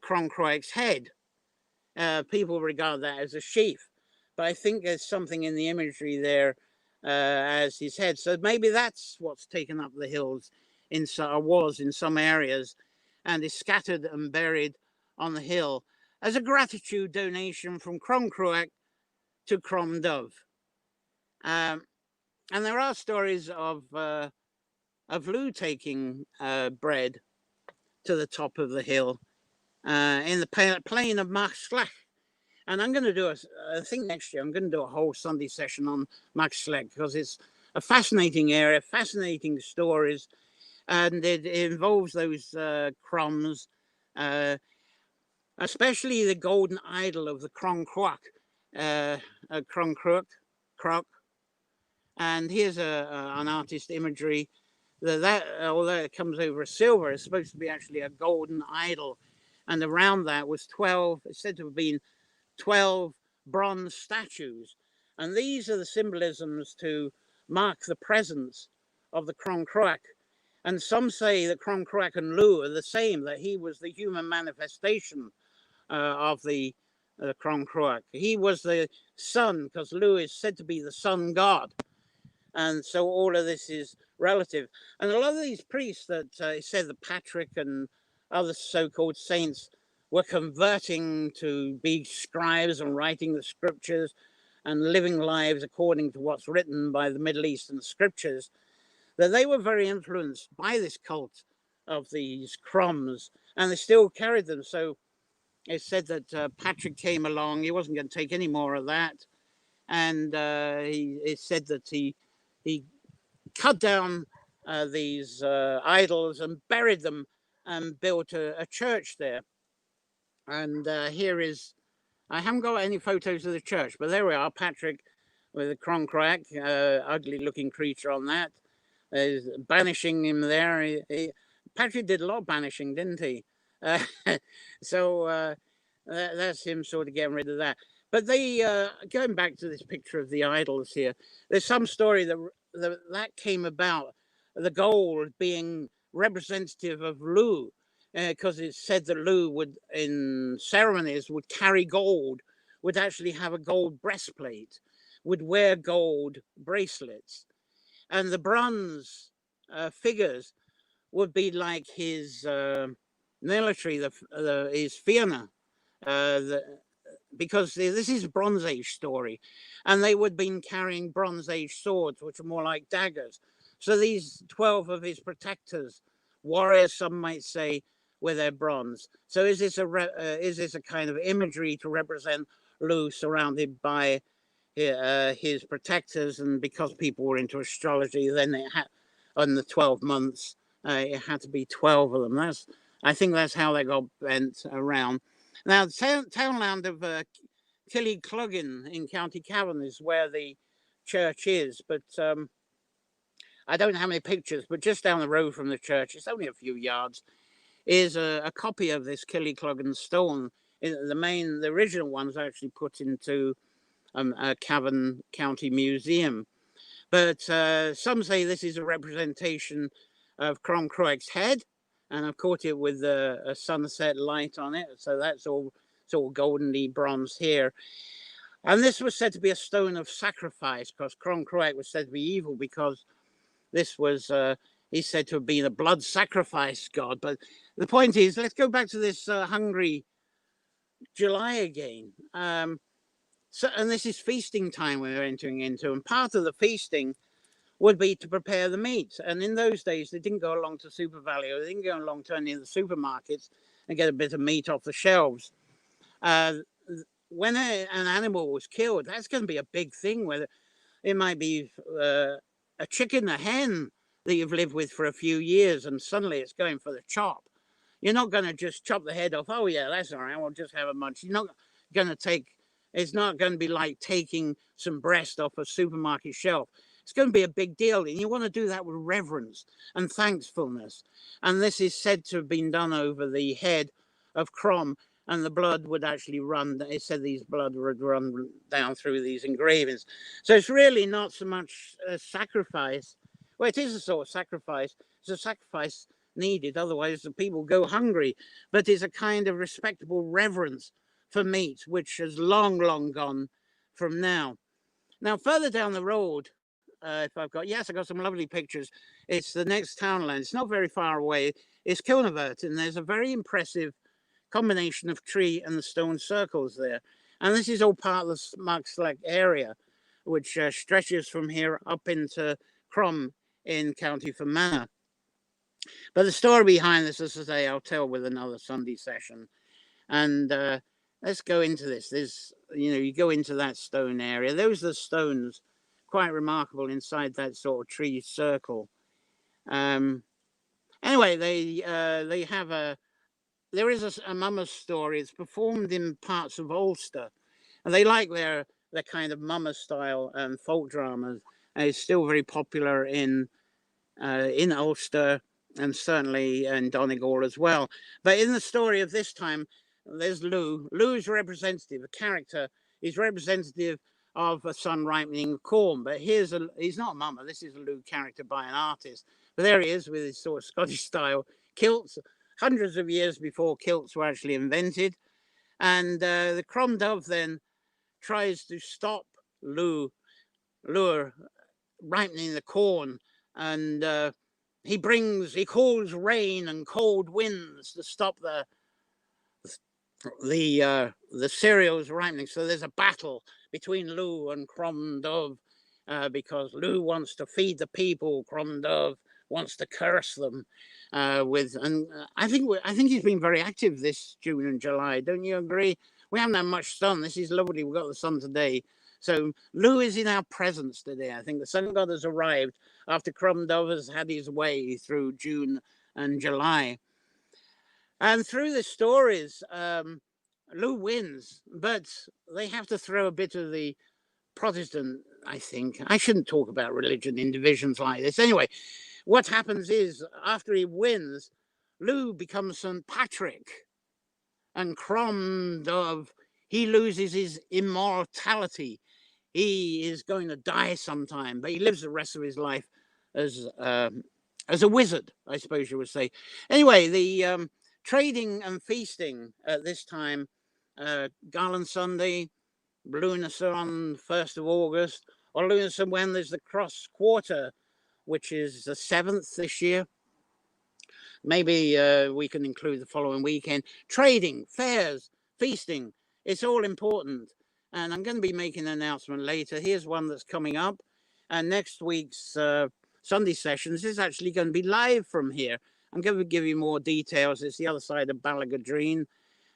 Crom Cruach's head. People regard that as a sheaf, but I think there's something in the imagery there as his head. So maybe that's what's taken up the hills was in some areas, and is scattered and buried on the hill as a gratitude donation from Crom Cruach to Crom Dubh. And there are stories of Lugh taking bread to the top of the hill in the plain of Slécht. And I'm going to do I think next year, I'm going to do a whole Sunday session on Slécht because it's a fascinating area, fascinating stories, and it involves those croms, especially the golden idol of the Crom Cruach, Crom Cruach. And here's an artist imagery that although it comes over as silver, it's supposed to be actually a golden idol. And around that was 12, it's said to have been 12 bronze statues. And these are the symbolisms to mark the presence of the Crom Cruach. And some say that Crom Cruach and Lugh are the same, that he was the human manifestation of the Crom Cruach. He was the sun, because Lugh is said to be the sun god. And so all of this is relative. And a lot of these priests that said that Patrick and other so-called saints were converting to be scribes and writing the scriptures and living lives according to what's written by the Middle Eastern scriptures, that they were very influenced by this cult of these croms, and they still carried them. So it's said that Patrick came along, he wasn't going to take any more of that, and it said that he cut down these idols and buried them and built a church there. And here is, I haven't got any photos of the church, but there we are, Patrick with a Crom Cruach, ugly looking creature on that. Banishing him there. Patrick did a lot of banishing, didn't he? So that's him sort of getting rid of that. But they, going back to this picture of the idols here, there's some story that came about, the gold being representative of Lugh, because it's said that Lugh would, in ceremonies, would carry gold, would actually have a gold breastplate, would wear gold bracelets. And the bronze figures would be like his military, his Fianna, because this is a Bronze Age story, and they would have been carrying Bronze Age swords, which are more like daggers. So these 12 of his protectors, warriors, some might say, were their bronze. So is this a kind of imagery to represent Lugh surrounded by his protectors? And because people were into astrology, then it had on the 12 months, it had to be 12 of them. I think that's how they got bent around. Now, the townland of Killycluggin in County Cavan is where the church is, but I don't have any pictures, but just down the road from the church, it's only a few yards, is a copy of this Killycluggin stone. The original one's actually put into a Cavan County Museum. But some say this is a representation of Crom Cruach's head, and I've caught it with a sunset light on it. So it's all goldenly bronze here. And this was said to be a stone of sacrifice, because Crom Cruach was said to be evil, because this was, he's said to have been a blood sacrifice god. But the point is, let's go back to this hungry July again. And this is feasting time we're entering into, and part of the feasting would be to prepare the meat. And in those days, they didn't go along to Super Valley, or they didn't go along to any of the supermarkets and get a bit of meat off the shelves. When an animal was killed, that's going to be a big thing. Whether it might be a chicken, a hen that you've lived with for a few years, and suddenly it's going for the chop. You're not going to just chop the head off. Oh yeah, that's all right, we'll just have a munch. You're not going to take. It's not going to be like taking some breast off a supermarket shelf. It's going to be a big deal, and you want to do that with reverence and thankfulness. And this is said to have been done over the head of Crom, and the blood would actually run. It said these blood would run down through these engravings. So it's really not so much a sacrifice. Well, it is a sort of sacrifice. It's a sacrifice needed, otherwise the people go hungry. But it's a kind of respectable reverence for meat, which has long gone from now. Now, further down the road, I've got some lovely pictures. It's the next townland. It's not very far away. It's Kilnavert, and there's a very impressive combination of tree and the stone circles there. And this is all part of the Slécht area, which stretches from here up into Crom in County Fermanagh. But the story behind this, as I say, I'll tell with another Sunday session. And let's go into this. There's, you go into that stone area. Those are the stones, quite remarkable inside that sort of tree circle. Anyway, they have there is a mummer's story. It's performed in parts of Ulster, and they like their kind of mummer style folk dramas. And it's still very popular in Ulster and certainly in Donegal as well. But in the story of this time, there's Lugh. Lugh's representative, a character. He's representative of a son ripening corn. But he's not a mummer. This is a Lugh character by an artist. But there he is with his sort of Scottish style kilts, hundreds of years before kilts were actually invented. And the Crom Dubh then tries to stop Lugh ripening the corn, and he calls rain and cold winds to stop the cereals ripening. So there's a battle between Lugh and Crom Dubh because Lugh wants to feed the people, Crom Dubh wants to curse them and I think he's been very active this June and July. Don't you agree? We haven't had much sun. This is lovely. We've got the sun today. So Lugh is in our presence today. I think the sun god has arrived after Crom Dubh has had his way through June and July. And through the stories, Lugh wins, but they have to throw a bit of the Protestant, I think. I shouldn't talk about religion in divisions like this. Anyway, what happens is, after he wins, Lugh becomes St. Patrick, and Crom Dubh, he loses his immortality. He is going to die sometime, but he lives the rest of his life as a wizard, I suppose you would say. Anyway, the trading and feasting at this time, Garland Sunday, Lunacy on 1st of August, or Lunacy when there's the cross quarter, which is the 7th this year. Maybe we can include the following weekend. Trading, fairs, feasting, it's all important. And I'm going to be making an announcement later. Here's one that's coming up. And next week's Sunday sessions is actually going to be live from here. I'm going to give you more details. It's the other side of Ballygadreen.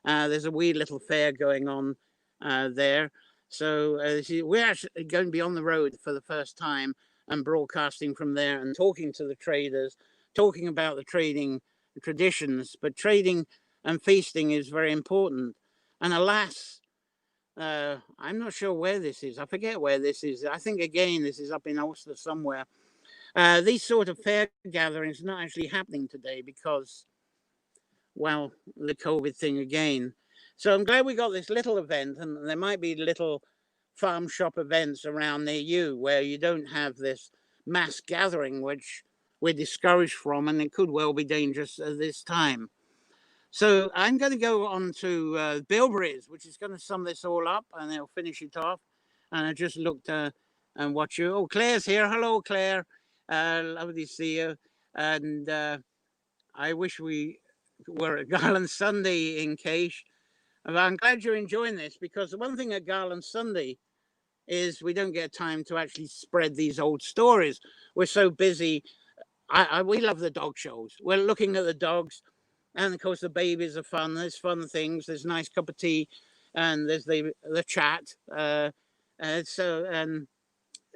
There's a wee little fair going on there. So we're actually going to be on the road for the first time and broadcasting from there and talking to the traders, talking about the trading traditions. But trading and feasting is very important. And alas, I'm not sure where this is. I forget where this is. I think, again, this is up in Ulster somewhere. These sort of fair gatherings are not actually happening today because, well, the COVID thing again. So I'm glad we got this little event, and there might be little farm shop events around near you where you don't have this mass gathering, which we're discouraged from, and it could well be dangerous at this time. So I'm going to go on to bilberries, which is going to sum this all up, and they'll finish it off. And I just looked and watch you. Oh, Claire's here. Hello, Claire. Lovely to see you. And I wish we were at Garland Sunday in Case. I'm glad you're enjoying this, because the one thing at Garland Sunday is we don't get time to actually spread these old stories. We're so busy. We love the dog shows. We're looking at the dogs. And of course, the babies are fun. There's fun things. There's a nice cup of tea, and there's the chat.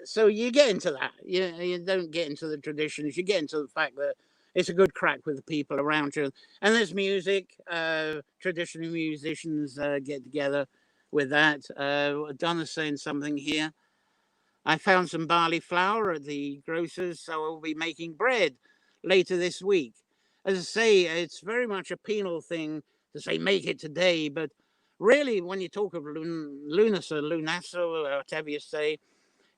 So you get into that. You don't get into the traditions. You get into the fact that it's a good crack with the people around you. And there's music. Traditional musicians get together with that. Donna's saying something here. I found some barley flour at the grocer's, so I'll be making bread later this week. As I say, it's very much a penal thing to say make it today, but really, when you talk of lunacy, or whatever you say,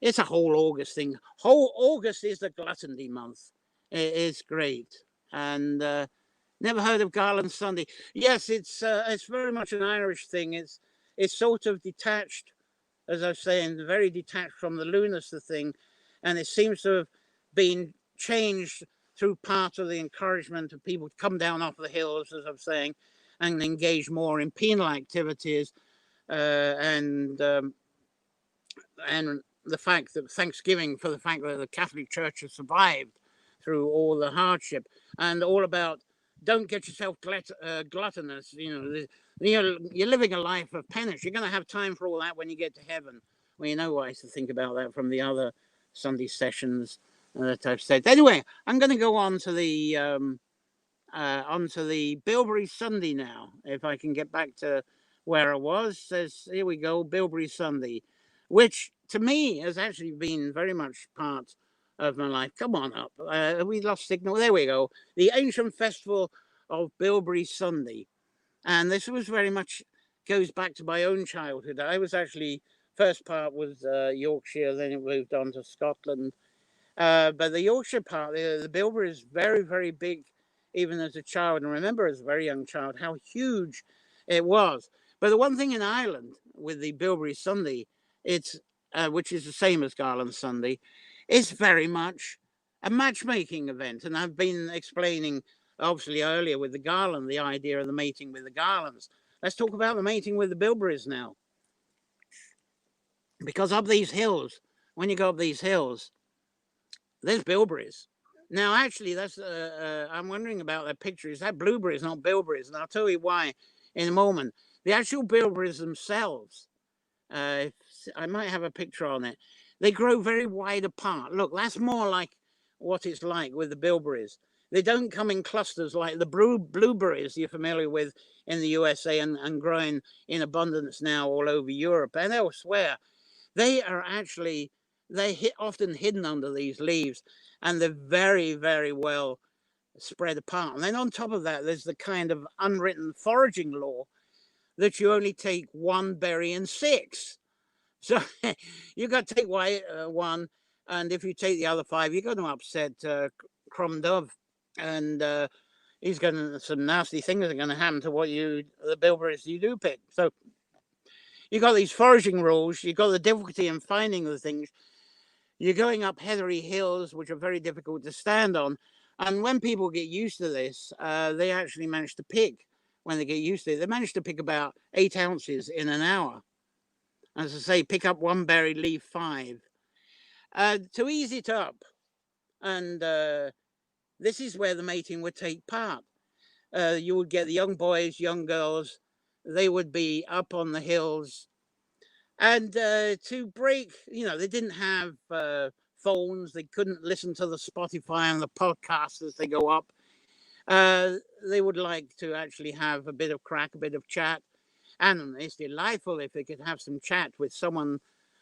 it's a whole August thing. Whole August is the gluttony month. It's great. And never heard of Garland Sunday. Yes, it's very much an Irish thing. It's sort of detached, as I was saying, very detached from the lunacy thing, and it seems to have been changed through part of the encouragement of people to come down off the hills, as I'm saying, and engage more in penal activities and the fact that Thanksgiving for the fact that the Catholic Church has survived through all the hardship, and all about don't get yourself gluttonous. You're living a life of penance. You're going to have time for all that when you get to heaven. Well, you know, I used to think about that from the other Sunday sessions that I've said. Anyway, I'm going to go on to the bilberry Sunday now. If I can get back to where I was, says here we go, bilberry Sunday, which to me has actually been very much part of my life. Come on up. We lost signal. There we go. The ancient festival of bilberry Sunday, and this was very much goes back to my own childhood. I was actually first part was Yorkshire, then it moved on to Scotland. But the Yorkshire part, the bilberry is very, very big, even as a child. And I remember as a very young child how huge it was. But the one thing in Ireland with the bilberry Sunday, it's which is the same as Garland Sunday, it's very much a matchmaking event. And I've been explaining, obviously, earlier with the garland, the idea of the mating with the garlands. Let's talk about the mating with the bilberries now. Because up these hills, when you go up these hills, there's bilberries. Now, actually, that's I'm wondering about that picture. Is that blueberries, not bilberries? And I'll tell you why in a moment. The actual bilberries themselves, I might have a picture on it. They grow very wide apart. Look, that's more like what it's like with the bilberries. They don't come in clusters like the blueberries you're familiar with in the USA and growing in abundance now all over Europe and elsewhere. They are actually, often hidden under these leaves, and they're very, very well spread apart. And then on top of that, there's the kind of unwritten foraging law that you only take one berry in 6. So you've got to take one, and if you take the other 5, you're going to upset Crom Dubh, and he's going to, some nasty things are going to happen to the bilberries you do pick. So you've got these foraging rules, you've got the difficulty in finding the things. You're going up heathery hills, which are very difficult to stand on. And when people get used to this, they actually manage to pick, when they get used to it, they manage to pick about 8 ounces in an hour. As I say, pick up 1 berry, leave 5. To ease it up, and this is where the mating would take part. You would get the young boys, young girls, they would be up on the hills. And to break, they didn't have phones. They couldn't listen to the Spotify and the podcasts as they go up. They would like to actually have a bit of crack, a bit of chat. And it's delightful if they could have some chat with someone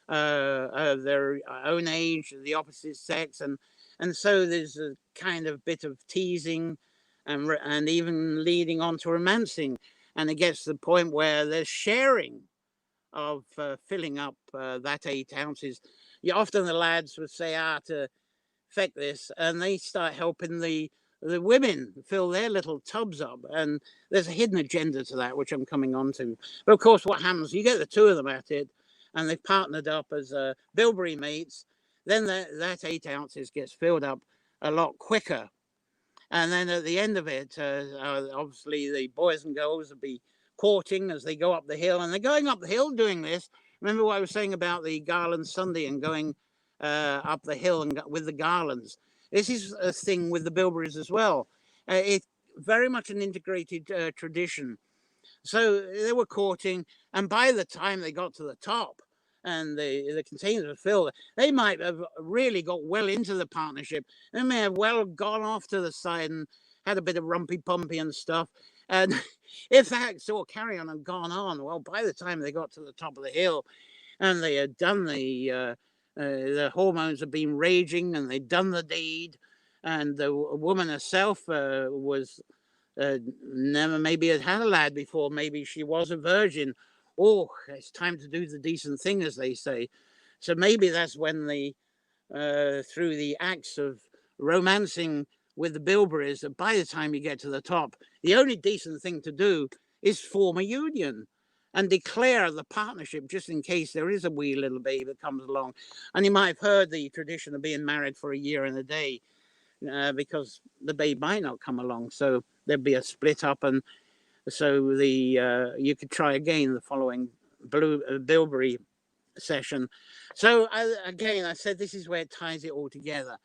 of their own age, the opposite sex. And so there's a kind of bit of teasing and even leading on to romancing. And it gets to the point where there's sharing of filling up that 8 ounces. Often the lads would say, to feck this, and they start helping the women fill their little tubs up. And there's a hidden agenda to that, which I'm coming on to. But of course, what happens, you get the 2 of them at it, and they've partnered up as bilberry mates, then that 8 ounces gets filled up a lot quicker. And then at the end of it, obviously the boys and girls will be courting as they go up the hill, and they're going up the hill doing this. Remember what I was saying about the Garland Sunday and going up the hill and with the garlands. This is a thing with the bilberries as well. It's very much an integrated tradition. So they were courting, and by the time they got to the top and the containers were filled, they might have really got well into the partnership. They may have well gone off to the side and had a bit of rumpy-pumpy and stuff. And if that sort of carry on had gone on, well, by the time they got to the top of the hill and they had done the hormones had been raging and they'd done the deed, and the woman herself was never maybe had a lad before, maybe she was a virgin. Oh, it's time to do the decent thing, as they say. So maybe that's when through the acts of romancing with the bilberries, that by the time you get to the top, the only decent thing to do is form a union and declare the partnership, just in case there is a wee little baby that comes along. And you might have heard the tradition of being married for a year and a day, because the babe might not come along. So there'd be a split up, and so you could try again the following bilberry session. So again, I said this is where it ties it all together.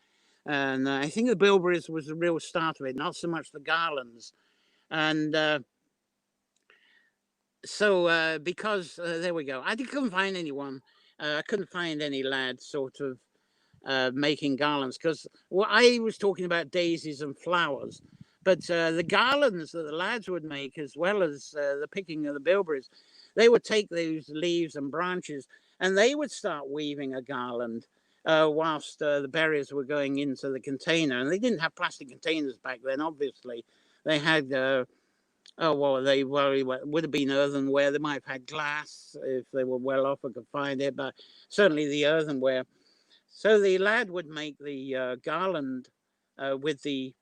And I think the bilberries was the real start of it, not so much the garlands. And so because there we go, I couldn't find anyone. I couldn't find any lads sort of making garlands, because I was talking about daisies and flowers, but the garlands that the lads would make, as well as the picking of the bilberries, they would take those leaves and branches and they would start weaving a garland whilst the berries were going into the container. And they didn't have plastic containers back then, obviously. They had they would have been earthenware. They might have had glass if they were well off and could find it, but certainly the earthenware. So the lad would make the garland with the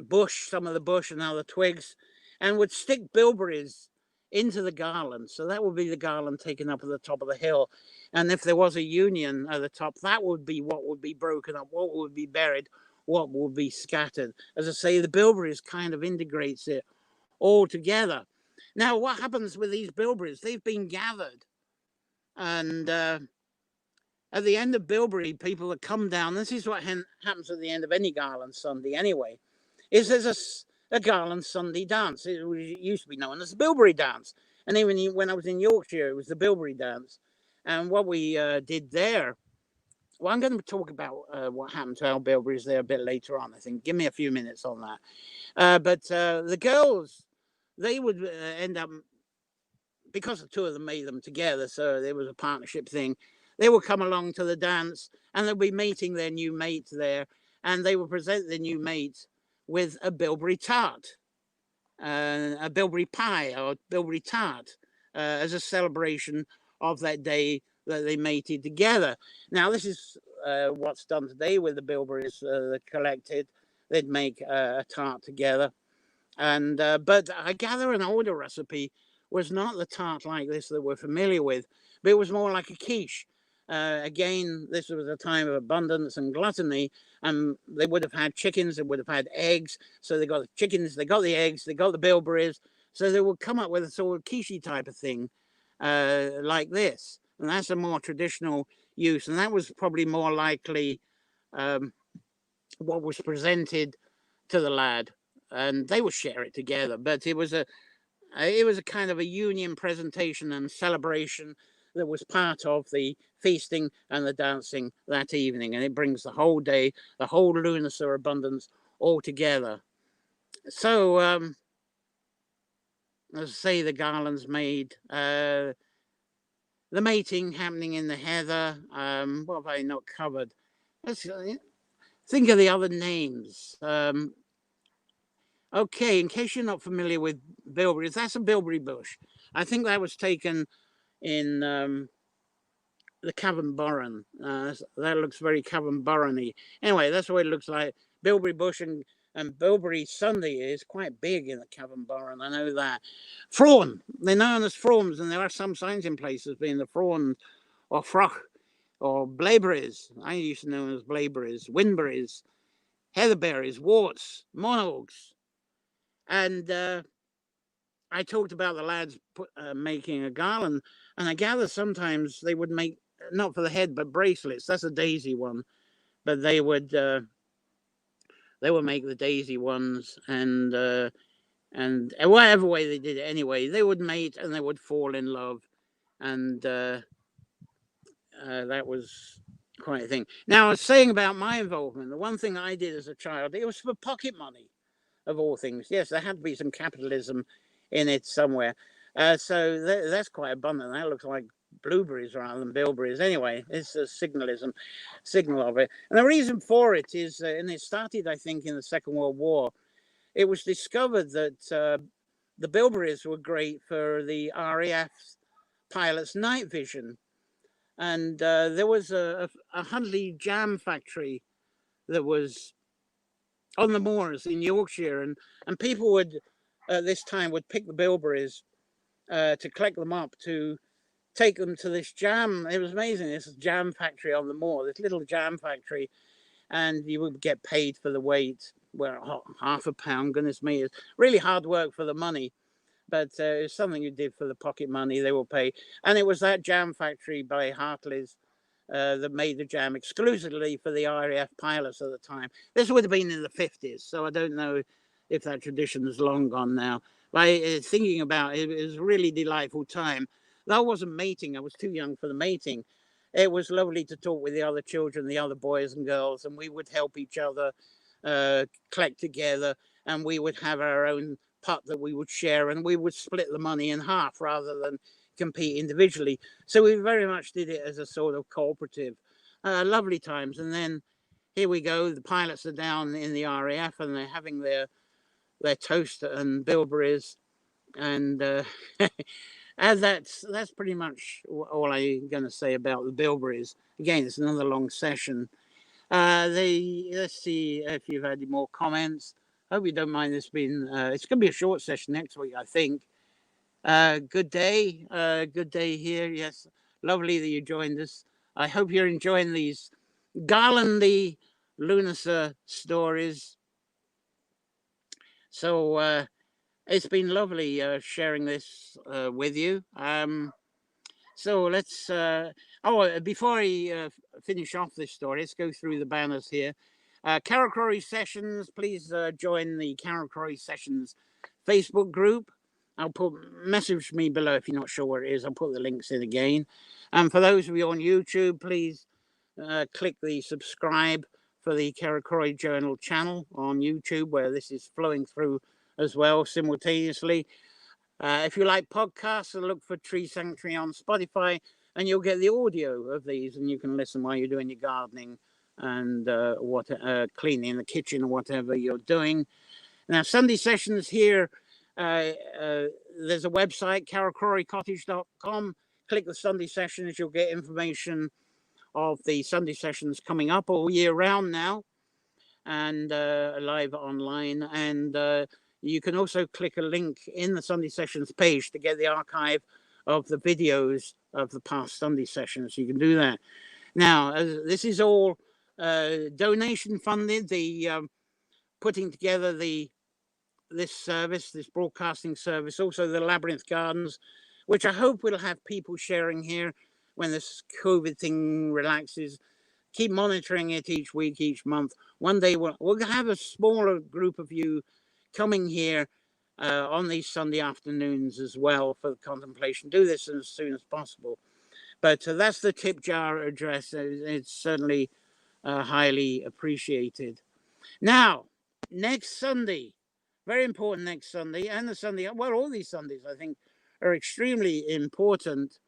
bush, some of the bush and other twigs, and would stick bilberries into the garland. So that would be the garland taken up at the top of the hill. And if there was a union at the top, that would be what would be broken up, what would be buried, what would be scattered. As I say, the bilberries kind of integrates it all together. Now, what happens with these bilberries? They've been gathered, and at the end of bilberry, people that come down, this is what happens at the end of any Garland Sunday anyway, is there's a Garland Sunday dance. It used to be known as the bilberry dance. And even when I was in Yorkshire, it was the bilberry dance. And what we did there, well, I'm going to talk about what happened to our bilberries there a bit later on, I think. Give me a few minutes on that. But the girls, they would end up, because the two of them made them together, so there was a partnership thing, they would come along to the dance and they'll be meeting their new mate there, and they will present their new mate with a bilberry tart, a bilberry pie or bilberry tart, as a celebration of that day that they mated together. Now, this is what's done today with the bilberries that collected. They'd make a tart together. And but I gather an older recipe was not the tart like this that we're familiar with, but it was more like a quiche. Again, this was a time of abundance and gluttony, and they would have had chickens, they would have had eggs. So they got the chickens, they got the eggs, they got the bilberries. So they would come up with a sort of quiche type of thing like this. And that's a more traditional use. And that was probably more likely what was presented to the lad. And they would share it together. But it was a kind of a union presentation and celebration that was part of the feasting and the dancing that evening, and it brings the whole day, the whole lunar abundance all together. So, as I say, the garlands made, the mating happening in the heather. What have I not covered? Let's think of the other names. Okay, in case you're not familiar with bilberries, that's a bilberry bush. I think that was taken in the Cavern Burren. That looks very Cavern Burren-y. Anyway, that's what it looks like. Bilberry bush and bilberry Sunday is quite big in the Cavern Burren. I know that. Frawn. They're known as frawns, and there are some signs in places being the frawn or froch or blaeberries. I used to know them as blaeberries, windberries, heatherberries, worts, monogs. And I talked about the lads making a garland, and I gather sometimes they would make, not for the head, but bracelets. That's a daisy one, but they would make the daisy ones, and whatever way they did it anyway, they would mate and they would fall in love, and that was quite a thing. Now, I was saying about my involvement, the one thing I did as a child, it was for pocket money, of all things. Yes, there had to be some capitalism in it somewhere. So that's quite abundant. That looks like blueberries rather than bilberries. Anyway, it's a signal of it. And the reason for it is, and it started, I think, in the Second World War. It was discovered that the bilberries were great for the RAF pilots' night vision. And there was a Huntley jam factory that was on the moors in Yorkshire, and people would at this time would pick the bilberries to collect them up to take them to this jam. It was amazing. This jam factory on the moor, this little jam factory, and you would get paid for the weight. Well, £0.5, goodness me, it's really hard work for the money. but it's something you did for the pocket money. They will pay. And it was that jam factory by Hartley's that made the jam exclusively for the RAF pilots at the time. This would have been in the 50s, so I don't know if that tradition is long gone now. By thinking about it, it was a really delightful time. That wasn't mating. I was too young for the mating. It was lovely to talk with the other children, the other boys and girls, and we would help each other collect together, and we would have our own pot that we would share, and we would split the money in half rather than compete individually. So we very much did it as a sort of cooperative. Lovely times. And then here we go. The pilots are down in the RAF and they're having their toast and bilberries, and and that's pretty much all I'm going to say about the bilberries. Again, it's another long session. Let's see if you've had any more comments. Hope you don't mind this being. It's going to be a short session next week, I think. Good day here. Yes, lovely that you joined us. I hope you're enjoying these garlandy lunacy stories. So it's been lovely sharing this with you. So let's. Before I finish off this story, let's go through the banners here. Carol Crory Sessions, please join the Carol Crory Sessions Facebook group. I'll message me below if you're not sure where it is. I'll put the links in again. And for those of you on YouTube, please click the subscribe for the Carol Crory Journal channel on YouTube, where this is flowing through as well simultaneously. If you like podcasts, look for Tree Sanctuary on Spotify, and you'll get the audio of these, and you can listen while you're doing your gardening and cleaning the kitchen or whatever you're doing. Now, Sunday sessions here. There's a website, carolcrorycottage.com. Click the Sunday sessions. You'll get information of the Sunday sessions coming up all year round now, and live online. And you can also click a link in the Sunday sessions page to get the archive of the videos of the past Sunday sessions. You can do that. Now, this is all donation funded. The putting together this broadcasting service, also the Labyrinth Gardens, which I hope will have people sharing here when this COVID thing relaxes. Keep monitoring it each week, each month. One day we'll have a smaller group of you coming here on these Sunday afternoons as well for the contemplation. Do this as soon as possible. But that's the tip jar address. It's certainly highly appreciated. Now, next Sunday, very important next Sunday, and the Sunday, well, all these Sundays, I think, are extremely important.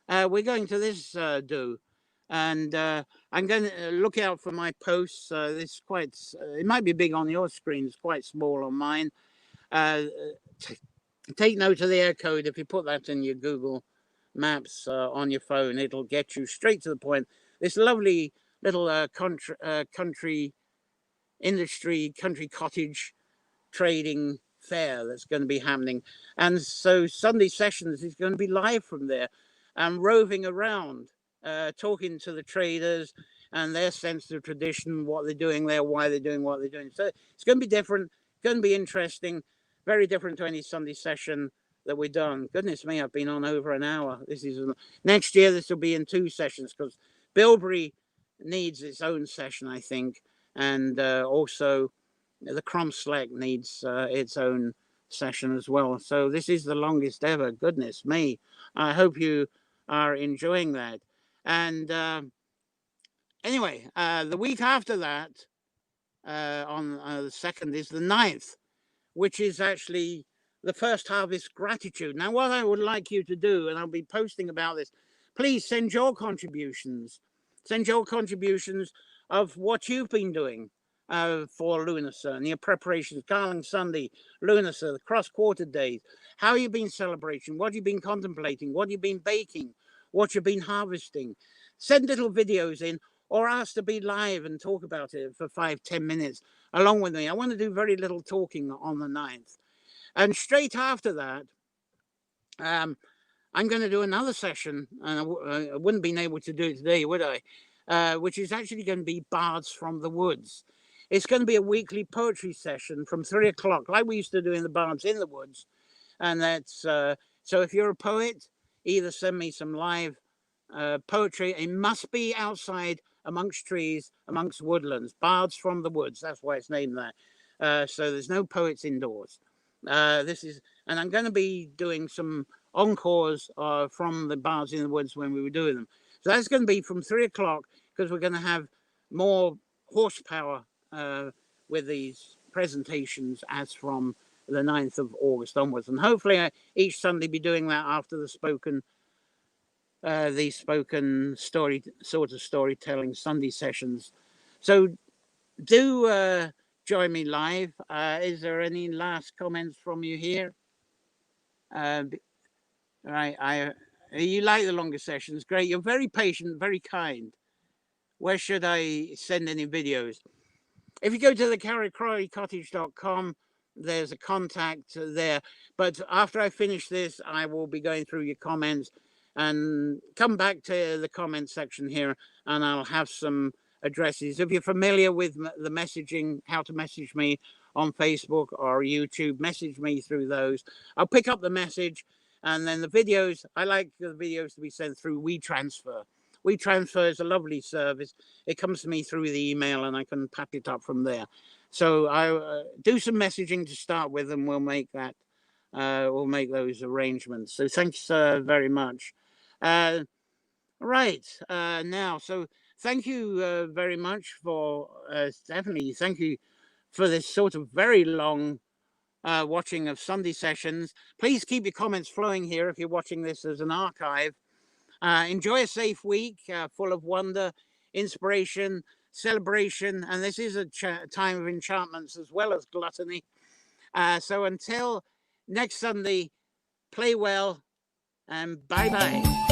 We're going to this do, and I'm going to look out for my posts. This quite, it might be big on your screen, it's quite small on mine. Take note of the air code. If you put that in your Google Maps on your phone, it'll get you straight to the point. This lovely little country cottage trading fair that's going to be happening, and so Sunday sessions is going to be live from there and roving around, talking to the traders and their sense of tradition, what they're doing there, why they're doing what they're doing. So it's going to be different, going to be interesting, very different to any Sunday session that we've done. Goodness me, I've been on over an hour. Next year this will be in 2 sessions, because bilberry needs its own session, I think, and also the Crom Slécht needs its own session as well. So this is the longest ever. Goodness me. I hope you are enjoying that. And anyway, the week after that, on the 2nd, is the 9th, which is actually the first harvest gratitude. Now, what I would like you to do, and I'll be posting about this, please send your contributions. Send your contributions of what you've been doing for Lunacy and your preparations, Garland Sunday, Lunacy, the cross-quarter days, how you've been celebrating, what you've been contemplating, what you've been baking, what you've been harvesting. Send little videos in, or ask to be live and talk about it for 5-10 minutes along with me. I want to do very little talking on the 9th. And straight after that, I'm going to do another session, and I wouldn't have been able to do it today, would I? Which is actually going to be Bards from the Woods. It's going to be a weekly poetry session from 3 o'clock, like we used to do in the Bards in the Woods. And that's so if you're a poet, either send me some live poetry. It must be outside amongst trees, amongst woodlands, bards from the woods. That's why it's named that. So there's no poets indoors. This is, and I'm going to be doing some encores from the bards in the woods when we were doing them. So that's going to be from 3 o'clock, because we're going to have more horsepower with these presentations as from the 9th of August onwards. And hopefully each Sunday be doing that after the spoken story, sort of storytelling Sunday sessions. So do join me live. Is there any last comments from you here? Right, you like the longer sessions. Great. You're very patient, very kind. Where should I send any videos? If you go to the carricroycottage.com, there's a contact there. But after I finish this, I will be going through your comments and come back to the comment section here, and I'll have some addresses. If you're familiar with the messaging, how to message me on Facebook or YouTube, message me through those. I'll pick up the message, and then the videos, I like the videos to be sent through WeTransfer. WeTransfer is a lovely service. It comes to me through the email, and I can pack it up from there. So I do some messaging to start with, and we'll make that. We'll make those arrangements. So thanks very much. Right now, so thank you very much for Stephanie. Thank you for this sort of very long watching of Sunday sessions. Please keep your comments flowing here if you're watching this as an archive. Enjoy a safe week full of wonder, inspiration, celebration, and this is a time of enchantments as well as gluttony. So until next Sunday, play well and bye-bye.